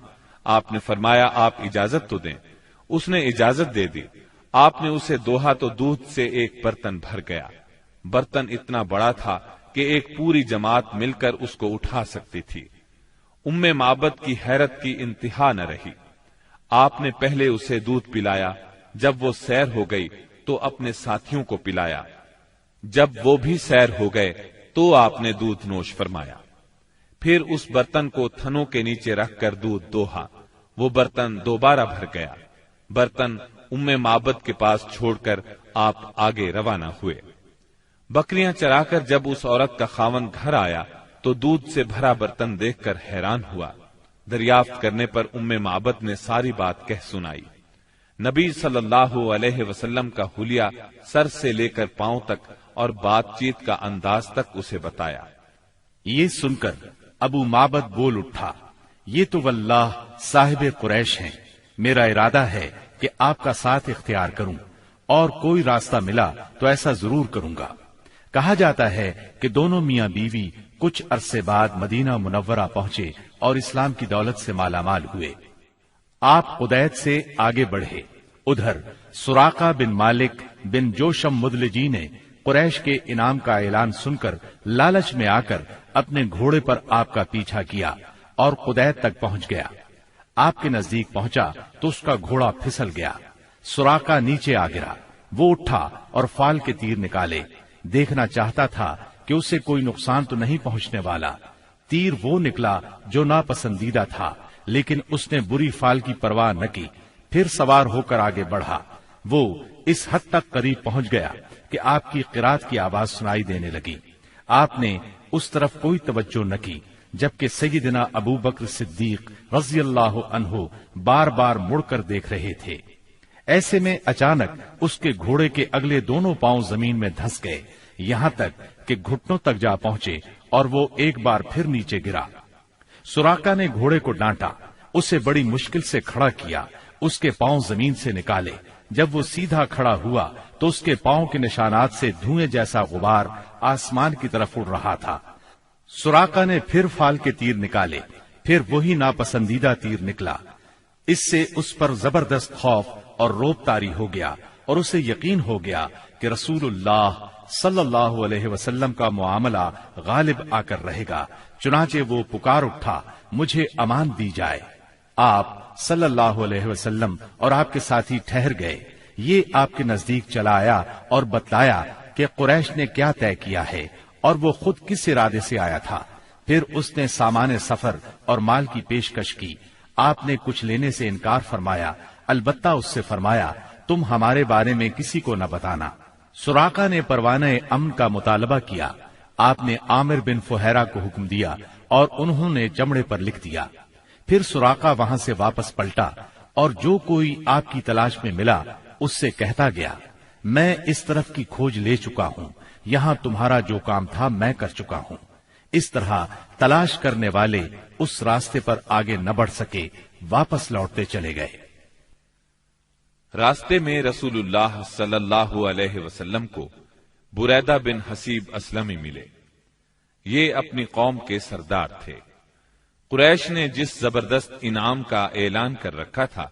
آپ نے فرمایا، آپ اجازت تو دیں۔ اس نے اجازت دے دی۔ آپ نے اسے دوہا تو دودھ سے ایک برتن بھر گیا۔ برتن اتنا بڑا تھا کہ ایک پوری جماعت مل کر اس کو اٹھا سکتی تھی۔ ام معبد کی حیرت کی انتہا نہ رہی۔ آپ نے پہلے اسے دودھ پلایا، جب وہ سیر ہو گئی تو اپنے ساتھیوں کو پلایا۔ جب وہ بھی سیر ہو گئے تو آپ نے دودھ نوش فرمایا۔ پھر اس برتن کو تھنوں کے نیچے رکھ کر دودھ دوہا۔ وہ برتن دوبارہ بھر گیا۔ برتن ام معبد کے پاس چھوڑ کر آپ آگے روانہ ہوئے۔ بکریاں چرا کر جب اس عورت کا خاوند گھر آیا تو دودھ سے بھرا برتن دیکھ کر حیران ہوا۔ دریافت کرنے پر ام معبد نے ساری بات کہہ سنائی۔ نبی صلی اللہ علیہ وسلم کا حلیہ سر سے لے کر پاؤں تک اور بات چیت کا انداز تک اسے بتایا۔ یہ سن کر ابو معبد بول اٹھا، یہ تو واللہ صاحب قریش ہیں، میرا ارادہ ہے کہ آپ کا ساتھ اختیار کروں، اور کوئی راستہ ملا تو ایسا ضرور کروں گا۔ کہا جاتا ہے کہ دونوں میاں بیوی کچھ عرصے بعد مدینہ منورہ پہنچے اور اسلام کی دولت سے مالا مال ہوئے۔ آپ قدید سے آگے بڑھے۔ ادھر سراقہ بن مالک بن جوشم مدلجی نے قریش کے انعام کا اعلان سن کر لالچ میں آ کر اپنے گھوڑے پر آپ کا پیچھا کیا اور قدید تک پہنچ گیا۔ آپ کے نزدیک پہنچا تو اس کا گھوڑا پھسل گیا۔ سراقہ نیچے آ گرا۔ وہ اٹھا اور فال کے تیر نکالے۔ دیکھنا چاہتا تھا کہ اسے کوئی نقصان تو نہیں پہنچنے والا۔ تیر وہ نکلا جو ناپسندیدہ تھا، لیکن اس نے بری فال کی پرواہ نہ کی۔ پھر سوار ہو کر آگے بڑھا۔ وہ اس حد تک قریب پہنچ گیا کہ آپ کی قرات کی آواز سنائی دینے لگی۔ آپ نے اس طرف کوئی توجہ نہ کی، جبکہ سیدنا ابو بکر صدیق رضی اللہ عنہ بار بار مڑ کر دیکھ رہے تھے۔ ایسے میں اچانک اس کے گھوڑے کے اگلے دونوں پاؤں زمین میں دھس گئے، یہاں تک کہ گھٹنوں تک جا پہنچے اور وہ ایک بار پھر نیچے گرا۔ سراقہ نے گھوڑے کو ڈانٹا، اسے بڑی مشکل سے کھڑا کیا، اس کے پاؤں زمین سے نکالے۔ جب وہ سیدھا کھڑا ہوا تو اس کے پاؤں کے نشانات سے دھوئیں جیسا غبار آسمان کی طرف اڑ رہا تھا۔ سراقہ نے پھر فال کے تیر نکالے، پھر وہی ناپسندیدہ تیر نکلا۔ اس سے اس پر زبردست خوف اور روب طاری ہو گیا اور اسے یقین ہو گیا کہ رسول اللہ صلی اللہ علیہ وسلم کا معاملہ غالب آ کر رہے گا۔ چنانچہ وہ پکار اٹھا، مجھے امان دی جائے۔ آپ صلی اللہ علیہ وسلم اور آپ کے ساتھی ٹھہر گئے۔ یہ آپ کے نزدیک چلا آیا اور بتلایا کہ قریش نے کیا طے کیا ہے اور وہ خود کس ارادے سے آیا تھا۔ پھر اس نے سامان سفر اور مال کی پیشکش کی۔ آپ نے کچھ لینے سے انکار فرمایا، البتہ اس سے فرمایا، تم ہمارے بارے میں کسی کو نہ بتانا۔ سراقہ نے پروانہ امن کا مطالبہ کیا۔ آپ نے عامر بن فہیرہ کو حکم دیا اور انہوں نے چمڑے پر لکھ دیا۔ پھر سراقہ وہاں سے واپس پلٹا اور جو کوئی آپ کی تلاش میں ملا اس سے کہتا گیا، میں اس طرف کی کھوج لے چکا ہوں، یہاں تمہارا جو کام تھا میں کر چکا ہوں۔ اس طرح تلاش کرنے والے اس راستے پر آگے نہ بڑھ سکے، واپس لوٹتے چلے گئے۔ راستے میں رسول اللہ صلی اللہ علیہ وسلم کو بریدہ بن حسیب اسلمی ملے۔ یہ اپنی قوم کے سردار تھے۔ قریش نے جس زبردست انعام کا اعلان کر رکھا تھا،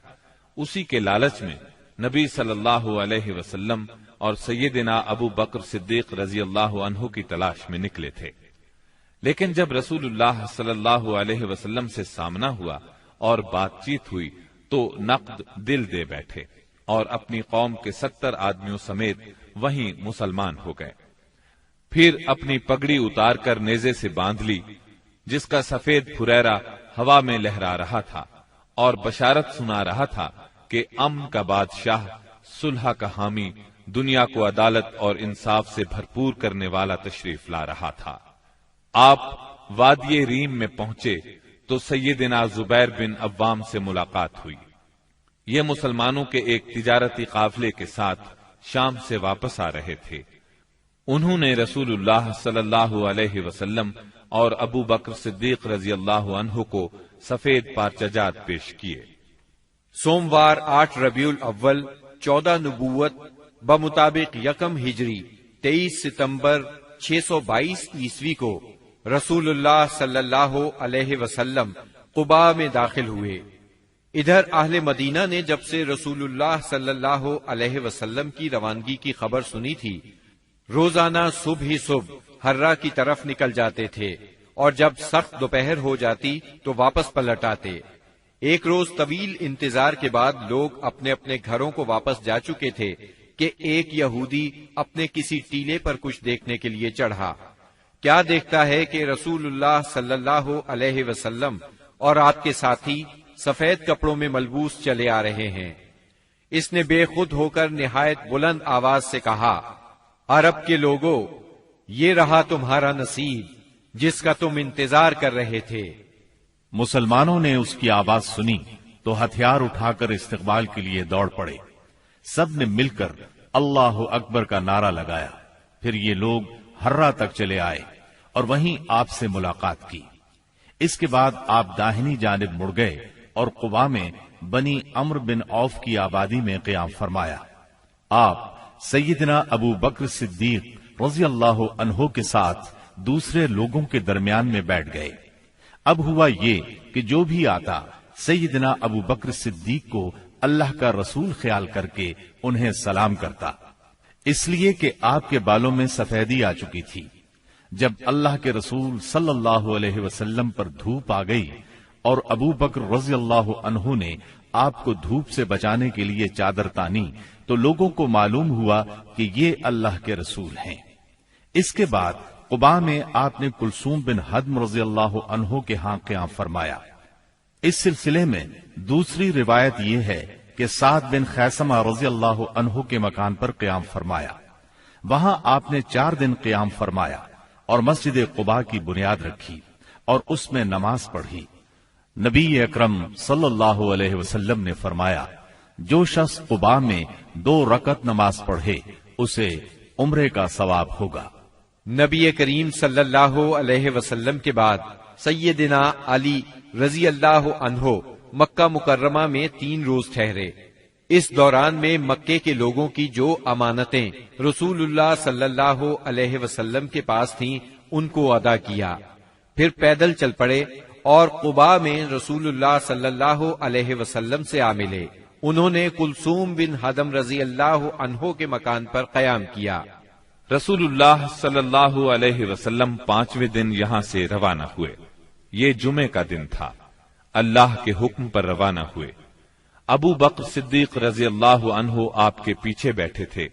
اسی کے لالچ میں نبی صلی اللہ علیہ وسلم اور سیدنا ابو بکر صدیق رضی اللہ عنہ کی تلاش میں نکلے تھے۔ لیکن جب رسول اللہ صلی اللہ علیہ وسلم سے سامنا ہوا اور بات چیت ہوئی تو نقد دل دے بیٹھے اور اپنی قوم کے 70 آدمیوں سمیت وہیں مسلمان ہو گئے۔ پھر اپنی پگڑی اتار کر نیزے سے باندھ لی، جس کا سفید پھریرا ہوا میں لہرا رہا تھا اور بشارت سنا رہا تھا کہ امن کا بادشاہ، صلح کا حامی، دنیا کو عدالت اور انصاف سے بھرپور کرنے والا تشریف لا رہا تھا۔ آپ وادی ریم میں پہنچے تو سیدنا زبیر بن عوام سے ملاقات ہوئی۔ یہ مسلمانوں کے ایک تجارتی قافلے کے ساتھ شام سے واپس آ رہے تھے۔ انہوں نے رسول اللہ صلی اللہ علیہ وسلم اور ابو بکر صدیق رضی اللہ عنہ کو سفید پارچجات پیش کیے۔ سوموار 8 ربیع الاول 14 نبوت بمطابق یکم ہجری 23 ستمبر 622 عیسوی کو رسول اللہ صلی اللہ علیہ وسلم قباء میں داخل ہوئے۔ ادھر اہل مدینہ نے جب سے رسول اللہ صلی اللہ علیہ وسلم کی روانگی کی خبر سنی تھی، روزانہ صبح ہی صبح ہرہ کی طرف نکل جاتے تھے اور جب سخت دوپہر ہو جاتی تو واپس پلٹ آتے۔ ایک روز طویل انتظار کے بعد لوگ اپنے اپنے گھروں کو واپس جا چکے تھے کہ ایک یہودی اپنے کسی ٹیلے پر کچھ دیکھنے کے لیے چڑھا۔ کیا دیکھتا ہے کہ رسول اللہ صلی اللہ علیہ وسلم اور آپ کے ساتھی سفید کپڑوں میں ملبوس چلے آ رہے ہیں۔ اس نے بے خود ہو کر نہایت بلند آواز سے کہا، عرب کے لوگوں، یہ رہا تمہارا نصیب جس کا تم انتظار کر رہے تھے۔ مسلمانوں نے اس کی آواز سنی تو ہتھیار اٹھا کر استقبال کے لیے دوڑ پڑے۔ سب نے مل کر اللہ اکبر کا نعرہ لگایا۔ پھر یہ لوگ ہرہ تک چلے آئے اور وہیں آپ سے ملاقات کی۔ اس کے بعد آپ داہنی جانب مڑ گئے اور قباء میں بنی عمرو بن عوف کی آبادی میں قیام فرمایا۔ آپ سیدنا ابو بکر صدیق رضی اللہ عنہ کے ساتھ دوسرے لوگوں کے درمیان میں بیٹھ گئے۔ اب ہوا یہ کہ جو بھی آتا سیدنا ابو بکر صدیق کو اللہ کا رسول خیال کر کے انہیں سلام کرتا، اس لیے کہ آپ کے بالوں میں سفیدی آ چکی تھی۔ جب اللہ کے رسول صلی اللہ علیہ وسلم پر دھوپ آ گئی اور ابو بکر رضی اللہ عنہ نے آپ کو دھوپ سے بچانے کے لیے چادر تانی تو لوگوں کو معلوم ہوا کہ یہ اللہ کے رسول ہیں۔ اس کے بعد قباء میں آپ نے کلثوم بن حدم رضی اللہ عنہ کے ہاں قیام فرمایا۔ اس سلسلے میں دوسری روایت یہ ہے کہ سعد بن خیثمہ رضی اللہ عنہ کے مکان پر قیام فرمایا۔ وہاں آپ نے 4 دن قیام فرمایا اور مسجد قباء کی بنیاد رکھی اور اس میں نماز پڑھی۔ نبی اکرم صلی اللہ علیہ وسلم نے فرمایا، جو شخص قباء میں 2 رکعت نماز پڑھے اسے عمرے کا ثواب ہوگا۔ نبی کریم صلی اللہ علیہ وسلم کے بعد سیدنا علی رضی اللہ عنہ مکہ مکرمہ میں 3 روز ٹھہرے۔ اس دوران میں مکے کے لوگوں کی جو امانتیں رسول اللہ صلی اللہ علیہ وسلم کے پاس تھیں ان کو ادا کیا، پھر پیدل چل پڑے اور قباء میں رسول اللہ صلی اللہ علیہ وسلم سے آ ملے۔ انہوں نے کلثوم بن حدم رضی اللہ عنہ کے مکان پر قیام کیا۔ رسول اللہ صلی اللہ علیہ وسلم 5ویں دن یہاں سے روانہ ہوئے۔ یہ جمعے کا دن تھا۔ اللہ کے حکم پر روانہ ہوئے۔ ابو بکر صدیق رضی اللہ عنہ آپ کے پیچھے بیٹھے تھے۔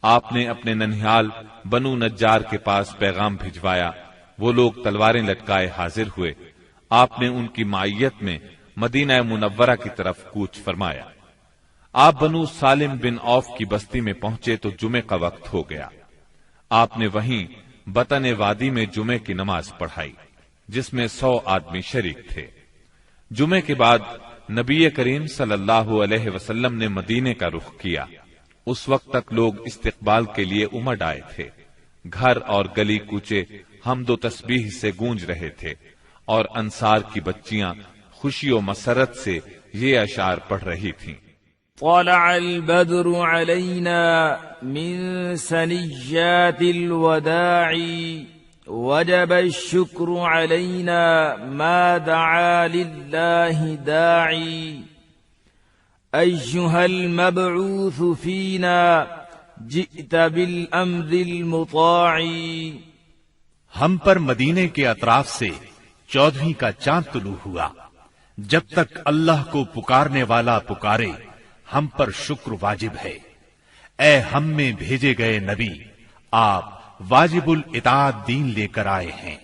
آپ نے اپنے ننھیال بنو نجار کے پاس پیغام بھجوایا۔ وہ لوگ تلواریں لٹکائے حاضر ہوئے۔ آپ نے ان کی معیت میں مدینہ منورہ کی طرف کوچ فرمایا۔ آپ بنو سالم بن عوف کی بستی میں پہنچے تو جمعے کا وقت ہو گیا۔ آپ نے وہیں بطن وادی میں جمعے کی نماز پڑھائی جس میں 100 آدمی شریک تھے۔ جمعے کے بعد نبی کریم صلی اللہ علیہ وسلم نے مدینے کا رخ کیا۔ اس وقت تک لوگ استقبال کے لیے امڈ آئے تھے۔ گھر اور گلی کوچے حمد و تسبیح سے گونج رہے تھے اور انصار کی بچیاں خوشی و مسرت سے یہ اشعار پڑھ رہی تھیں۔ طلع البدر علينا من ثنيات الوداع وجب الشكر علينا ما دعا لله داعي أيها المبعوث فينا جئت بالأمر المطاع۔ ہم پر مدینے کے اطراف سے 14ویں کا چاند طلوع ہوا۔ جب تک اللہ کو پکارنے والا پکارے ہم پر شکر واجب ہے۔ اے ہم میں بھیجے گئے نبی، آپ واجب الاطاعت دین لے کر آئے ہیں۔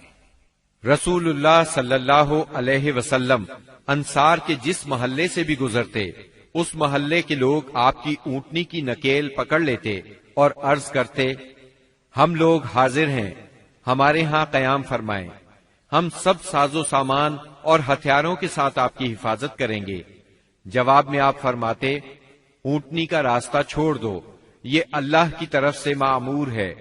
رسول اللہ صلی اللہ علیہ وسلم انصار کے جس محلے سے بھی گزرتے اس محلے کے لوگ آپ کی اونٹنی کی نکیل پکڑ لیتے اور عرض کرتے، ہم لوگ حاضر ہیں، ہمارے ہاں قیام فرمائیں، ہم سب ساز و سامان اور ہتھیاروں کے ساتھ آپ کی حفاظت کریں گے۔ جواب میں آپ فرماتے، اونٹنی کا راستہ چھوڑ دو، یہ اللہ کی طرف سے مأمور ہے،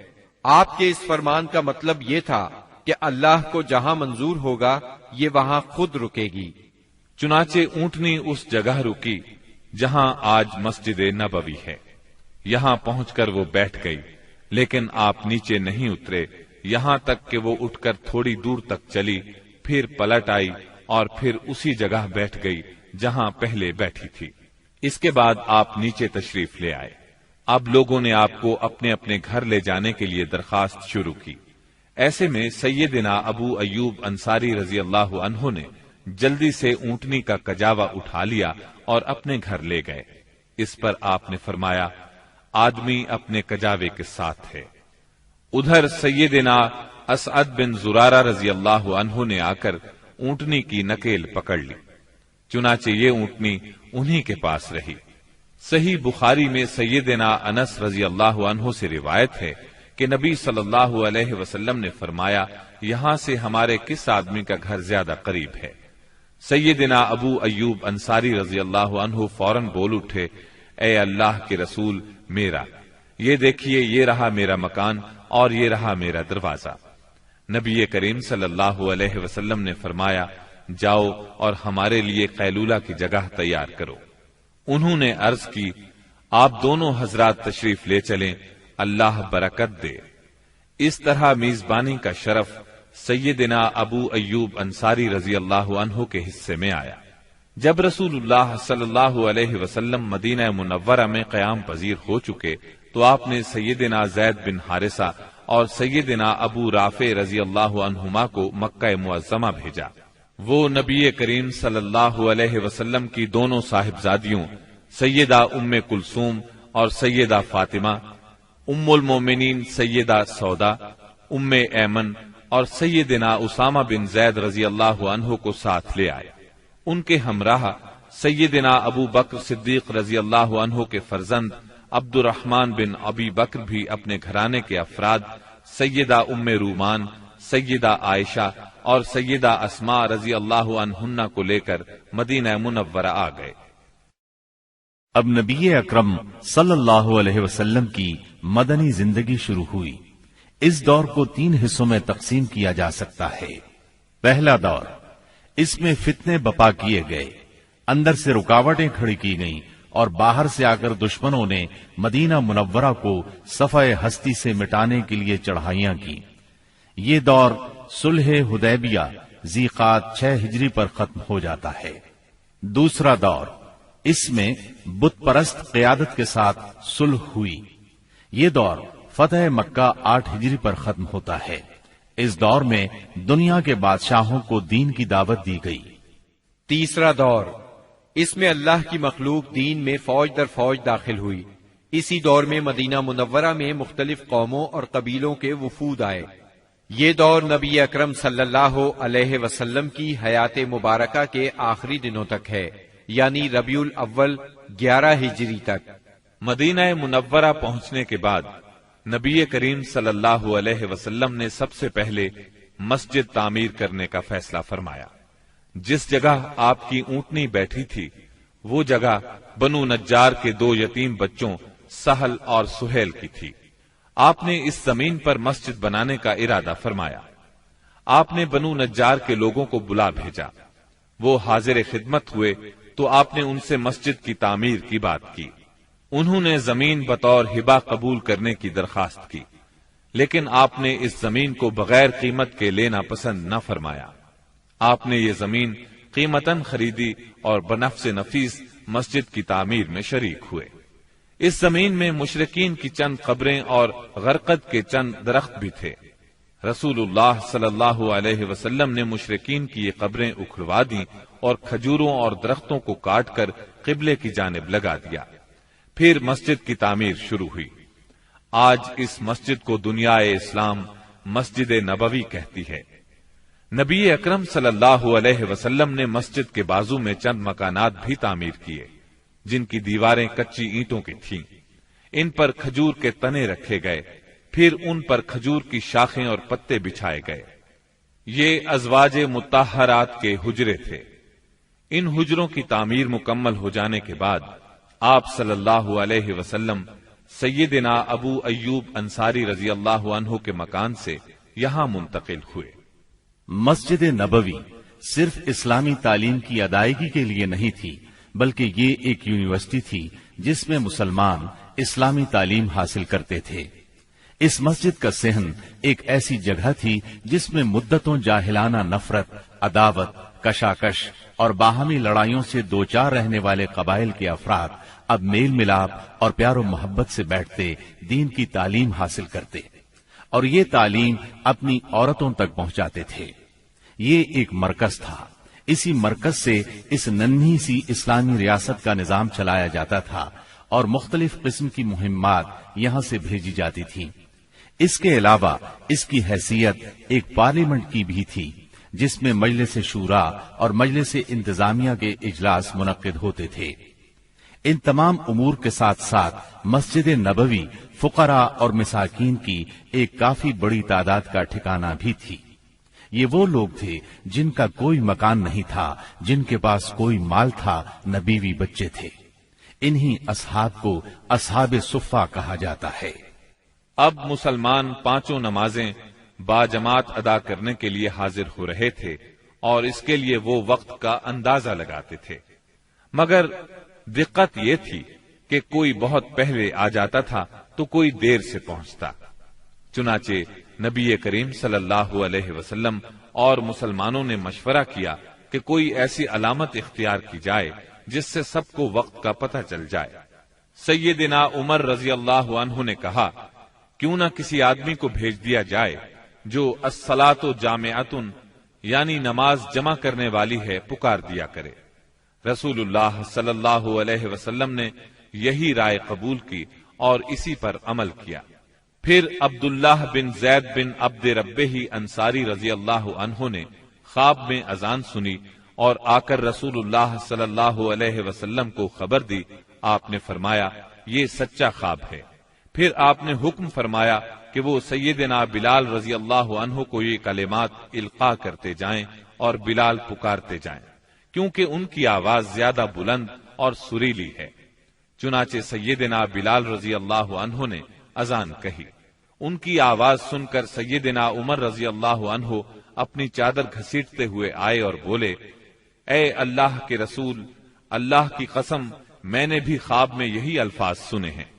آپ کے اس فرمان کا مطلب یہ تھا کہ اللہ کو جہاں منظور ہوگا یہ وہاں خود رکے گی۔ چنانچہ اونٹنی اس جگہ رکی جہاں آج مسجد نبوی ہے۔ یہاں پہنچ کر وہ بیٹھ گئی، لیکن آپ نیچے نہیں اترے یہاں تک کہ وہ اٹھ کر تھوڑی دور تک چلی، پھر پلٹ آئی اور پھر اسی جگہ بیٹھ گئی جہاں پہلے بیٹھی تھی۔ اس کے بعد آپ نیچے تشریف لے آئے۔ اب لوگوں نے آپ کو اپنے اپنے گھر لے جانے کے لیے درخواست شروع کی۔ ایسے میں سیدنا ابو ایوب انصاری رضی اللہ عنہ نے جلدی سے اونٹنی کا کجاوا اٹھا لیا اور اپنے گھر لے گئے۔ اس پر آپ نے فرمایا، آدمی اپنے کجاوے کے ساتھ ہے۔ ادھر سیدنا اسعد بن زرارہ رضی اللہ عنہ نے آ کر اونٹنی کی نکیل پکڑ لی، چنانچہ یہ اونٹنی انہی کے پاس رہی۔ صحیح بخاری میں سیدنا انس رضی اللہ عنہ سے روایت ہے کہ نبی صلی اللہ علیہ وسلم نے فرمایا، یہاں سے ہمارے کس آدمی کا گھر زیادہ قریب ہے؟ سیدنا ابو ایوب انصاری رضی اللہ عنہ فوراً بول اٹھے، اے اللہ کے رسول، میرا یہ دیکھیے، یہ رہا میرا مکان اور یہ رہا میرا دروازہ۔ نبی کریم صلی اللہ علیہ وسلم نے فرمایا، جاؤ اور ہمارے لیے قیلولہ کی جگہ تیار کرو۔ انہوں نے عرض کی، آپ دونوں حضرات تشریف لے چلیں، اللہ برکت دے۔ اس طرح میزبانی کا شرف سیدنا ابو ایوب انصاری رضی اللہ عنہ کے حصے میں آیا۔ جب رسول اللہ صلی اللہ علیہ وسلم مدینہ منورہ میں قیام پذیر ہو چکے تو آپ نے سیدنا زید بن حارثہ اور سیدنا ابو رافع رضی اللہ عنہما کو مکہ معظمہ بھیجا۔ وہ نبی کریم صلی اللہ علیہ وسلم کی دونوں صاحبزادیوں سیدہ ام کلثوم اور سیدہ فاطمہ، ام المومنین سیدہ سودا، ام ایمن اور سیدنا اسامہ بن زید رضی اللہ عنہ کو ساتھ لے آئے۔ ان کے ہمراہ سیدنا ابو بکر صدیق رضی اللہ عنہ کے فرزند عبد الرحمن بن ابی بکر بھی اپنے گھرانے کے افراد سیدہ ام رومان، سیدہ عائشہ اور سیدہ اسماء رضی اللہ عنہن کو لے کر مدینہ منورہ آ گئے۔ اب نبی اکرم صلی اللہ علیہ وسلم کی مدنی زندگی شروع ہوئی۔ اس دور کو 3 حصوں میں تقسیم کیا جا سکتا ہے۔ پہلا دور، اس میں فتنے بپا کیے گئے، اندر سے رکاوٹیں کھڑی کی گئیں اور باہر سے آ کر دشمنوں نے مدینہ منورہ کو صفحہ ہستی سے مٹانے کے لیے چڑھائیاں کی۔ یہ دور صلح حدیبیہ ذیقعد 6 ہجری پر ختم ہو جاتا ہے۔ دوسرا دور، اس میں بت پرست قیادت کے ساتھ صلح ہوئی۔ یہ دور فتح مکہ 8 ہجری پر ختم ہوتا ہے۔ اس دور میں دنیا کے بادشاہوں کو دین کی دعوت دی گئی۔ تیسرا دور، اس میں اللہ کی مخلوق دین میں فوج در فوج داخل ہوئی۔ اسی دور میں مدینہ منورہ میں مختلف قوموں اور قبیلوں کے وفود آئے۔ یہ دور نبی اکرم صلی اللہ علیہ وسلم کی حیات مبارکہ کے آخری دنوں تک ہے، یعنی ربیع الاول 11 ہجری تک۔ مدینہ منورہ پہنچنے کے بعد نبی کریم صلی اللہ علیہ وسلم نے سب سے پہلے مسجد تعمیر کرنے کا فیصلہ فرمایا۔ جس جگہ آپ کی اونٹنی بیٹھی تھی وہ جگہ بنو نجار کے 2 یتیم بچوں سہل اور سہیل کی تھی۔ آپ نے اس زمین پر مسجد بنانے کا ارادہ فرمایا۔ آپ نے بنو نجار کے لوگوں کو بلا بھیجا۔ وہ حاضر خدمت ہوئے تو آپ نے ان سے مسجد کی تعمیر کی بات کی۔ انہوں نے زمین بطور ہبہ قبول کرنے کی درخواست کی، لیکن آپ نے اس زمین کو بغیر قیمت کے لینا پسند نہ فرمایا۔ آپ نے یہ زمین قیمتاً خریدی اور بنفس نفیس مسجد کی تعمیر میں شریک ہوئے۔ اس زمین میں مشرکین کی چند قبریں اور غرقد کے چند درخت بھی تھے۔ رسول اللہ صلی اللہ علیہ وسلم نے مشرکین کی یہ قبریں اکھڑوا دیں اور کھجوروں اور درختوں کو کاٹ کر قبلے کی جانب لگا دیا۔ پھر مسجد کی تعمیر شروع ہوئی۔ آج اس مسجد کو دنیا اسلام مسجد نبوی کہتی ہے۔ نبی اکرم صلی اللہ علیہ وسلم نے مسجد کے بازو میں چند مکانات بھی تعمیر کیے جن کی دیواریں کچی اینٹوں کی تھیں۔ ان پر کھجور کے تنے رکھے گئے، پھر ان پر کھجور کی شاخیں اور پتے بچھائے گئے۔ یہ ازواج مطہرات کے حجرے تھے۔ ان حجروں کی تعمیر مکمل ہو جانے کے بعد آپ صلی اللہ علیہ وسلم سیدنا ابو ایوب انصاری رضی اللہ عنہ کے مکان سے یہاں منتقل ہوئے۔ مسجد نبوی صرف اسلامی تعلیم کی ادائیگی کے لیے نہیں تھی، بلکہ یہ ایک یونیورسٹی تھی جس میں مسلمان اسلامی تعلیم حاصل کرتے تھے۔ اس مسجد کا صحن ایک ایسی جگہ تھی جس میں مدتوں جاہلانہ نفرت، عداوت، کشاکش اور باہمی لڑائیوں سے دوچار رہنے والے قبائل کے افراد اب میل ملاپ اور پیار و محبت سے بیٹھتے دین کی تعلیم حاصل کرتے اور یہ تعلیم اپنی عورتوں تک پہنچاتے تھے۔ یہ ایک مرکز تھا، اسی مرکز سے اس ننھی سی اسلامی ریاست کا نظام چلایا جاتا تھا اور مختلف قسم کی مہمات یہاں سے بھیجی جاتی تھیں۔ اس کے علاوہ اس کی حیثیت ایک پارلیمنٹ کی بھی تھی جس میں مجلس شورا اور مجلس انتظامیہ کے اجلاس منعقد ہوتے تھے۔ ان تمام امور کے ساتھ ساتھ مسجد نبوی فقراء اور مساکین کی ایک کافی بڑی تعداد کا ٹھکانہ بھی تھی۔ یہ وہ لوگ تھے جن کا کوئی مکان نہیں تھا، جن کے پاس کوئی مال تھا، نہ بیوی بچے تھے۔ انہی اصحاب کو اصحاب صفہ کہا جاتا ہے۔ اب مسلمان پانچوں نمازیں باجماعت ادا کرنے کے لیے حاضر ہو رہے تھے اور اس کے لیے وہ وقت کا اندازہ لگاتے تھے، مگر دقت یہ تھی کہ کوئی بہت پہلے آ جاتا تھا تو کوئی دیر سے پہنچتا۔ چنانچہ نبی کریم صلی اللہ علیہ وسلم اور مسلمانوں نے مشورہ کیا کہ کوئی ایسی علامت اختیار کی جائے جس سے سب کو وقت کا پتہ چل جائے۔ سیدنا عمر رضی اللہ عنہ نے کہا، کیوں نہ کسی آدمی کو بھیج دیا جائے جو الصلاۃ جامعۃ یعنی نماز جمع کرنے والی ہے پکار دیا کرے۔ رسول اللہ صلی اللہ علیہ وسلم نے یہی رائے قبول کی اور اسی پر عمل کیا۔ پھر عبداللہ بن زید بن عبد ربہ انصاری رضی اللہ عنہ نے خواب میں اذان سنی اور آ کر رسول اللہ صلی اللہ علیہ وسلم کو خبر دی۔ آپ نے فرمایا، یہ سچا خواب ہے۔ پھر آپ نے حکم فرمایا کہ وہ سیدنا بلال رضی اللہ عنہ کو یہ کلمات القاء کرتے جائیں اور بلال پکارتے جائیں، کیونکہ ان کی آواز زیادہ بلند اور سریلی ہے۔ چنانچہ سیدنا بلال رضی اللہ عنہ نے اذان کہی۔ ان کی آواز سن کر سیدنا عمر رضی اللہ عنہ اپنی چادر گھسیٹتے ہوئے آئے اور بولے، اے اللہ کے رسول، اللہ کی قسم میں نے بھی خواب میں یہی الفاظ سنے ہیں۔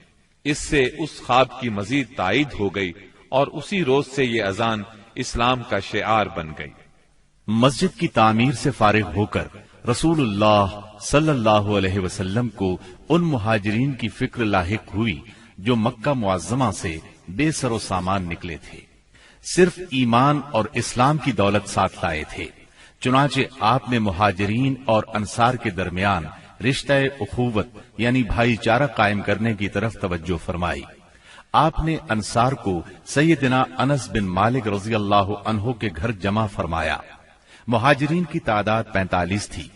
اس سے اس خواب کی مزید تائید ہو گئی اور اسی روز سے یہ اذان اسلام کا شعار بن گئی۔ مسجد کی تعمیر سے فارغ ہو کر رسول اللہ صلی اللہ علیہ وسلم کو ان مہاجرین کی فکر لاحق ہوئی جو مکہ معظمہ سے بے سر و سامان نکلے تھے، صرف ایمان اور اسلام کی دولت ساتھ لائے تھے۔ چنانچہ آپ نے مہاجرین اور انصار کے درمیان رشتہ اخوت یعنی بھائی چارہ قائم کرنے کی طرف توجہ فرمائی۔ آپ نے انصار کو سیدنا انس بن مالک رضی اللہ عنہ کے گھر جمع فرمایا۔ مہاجرین کی تعداد 45 تھی،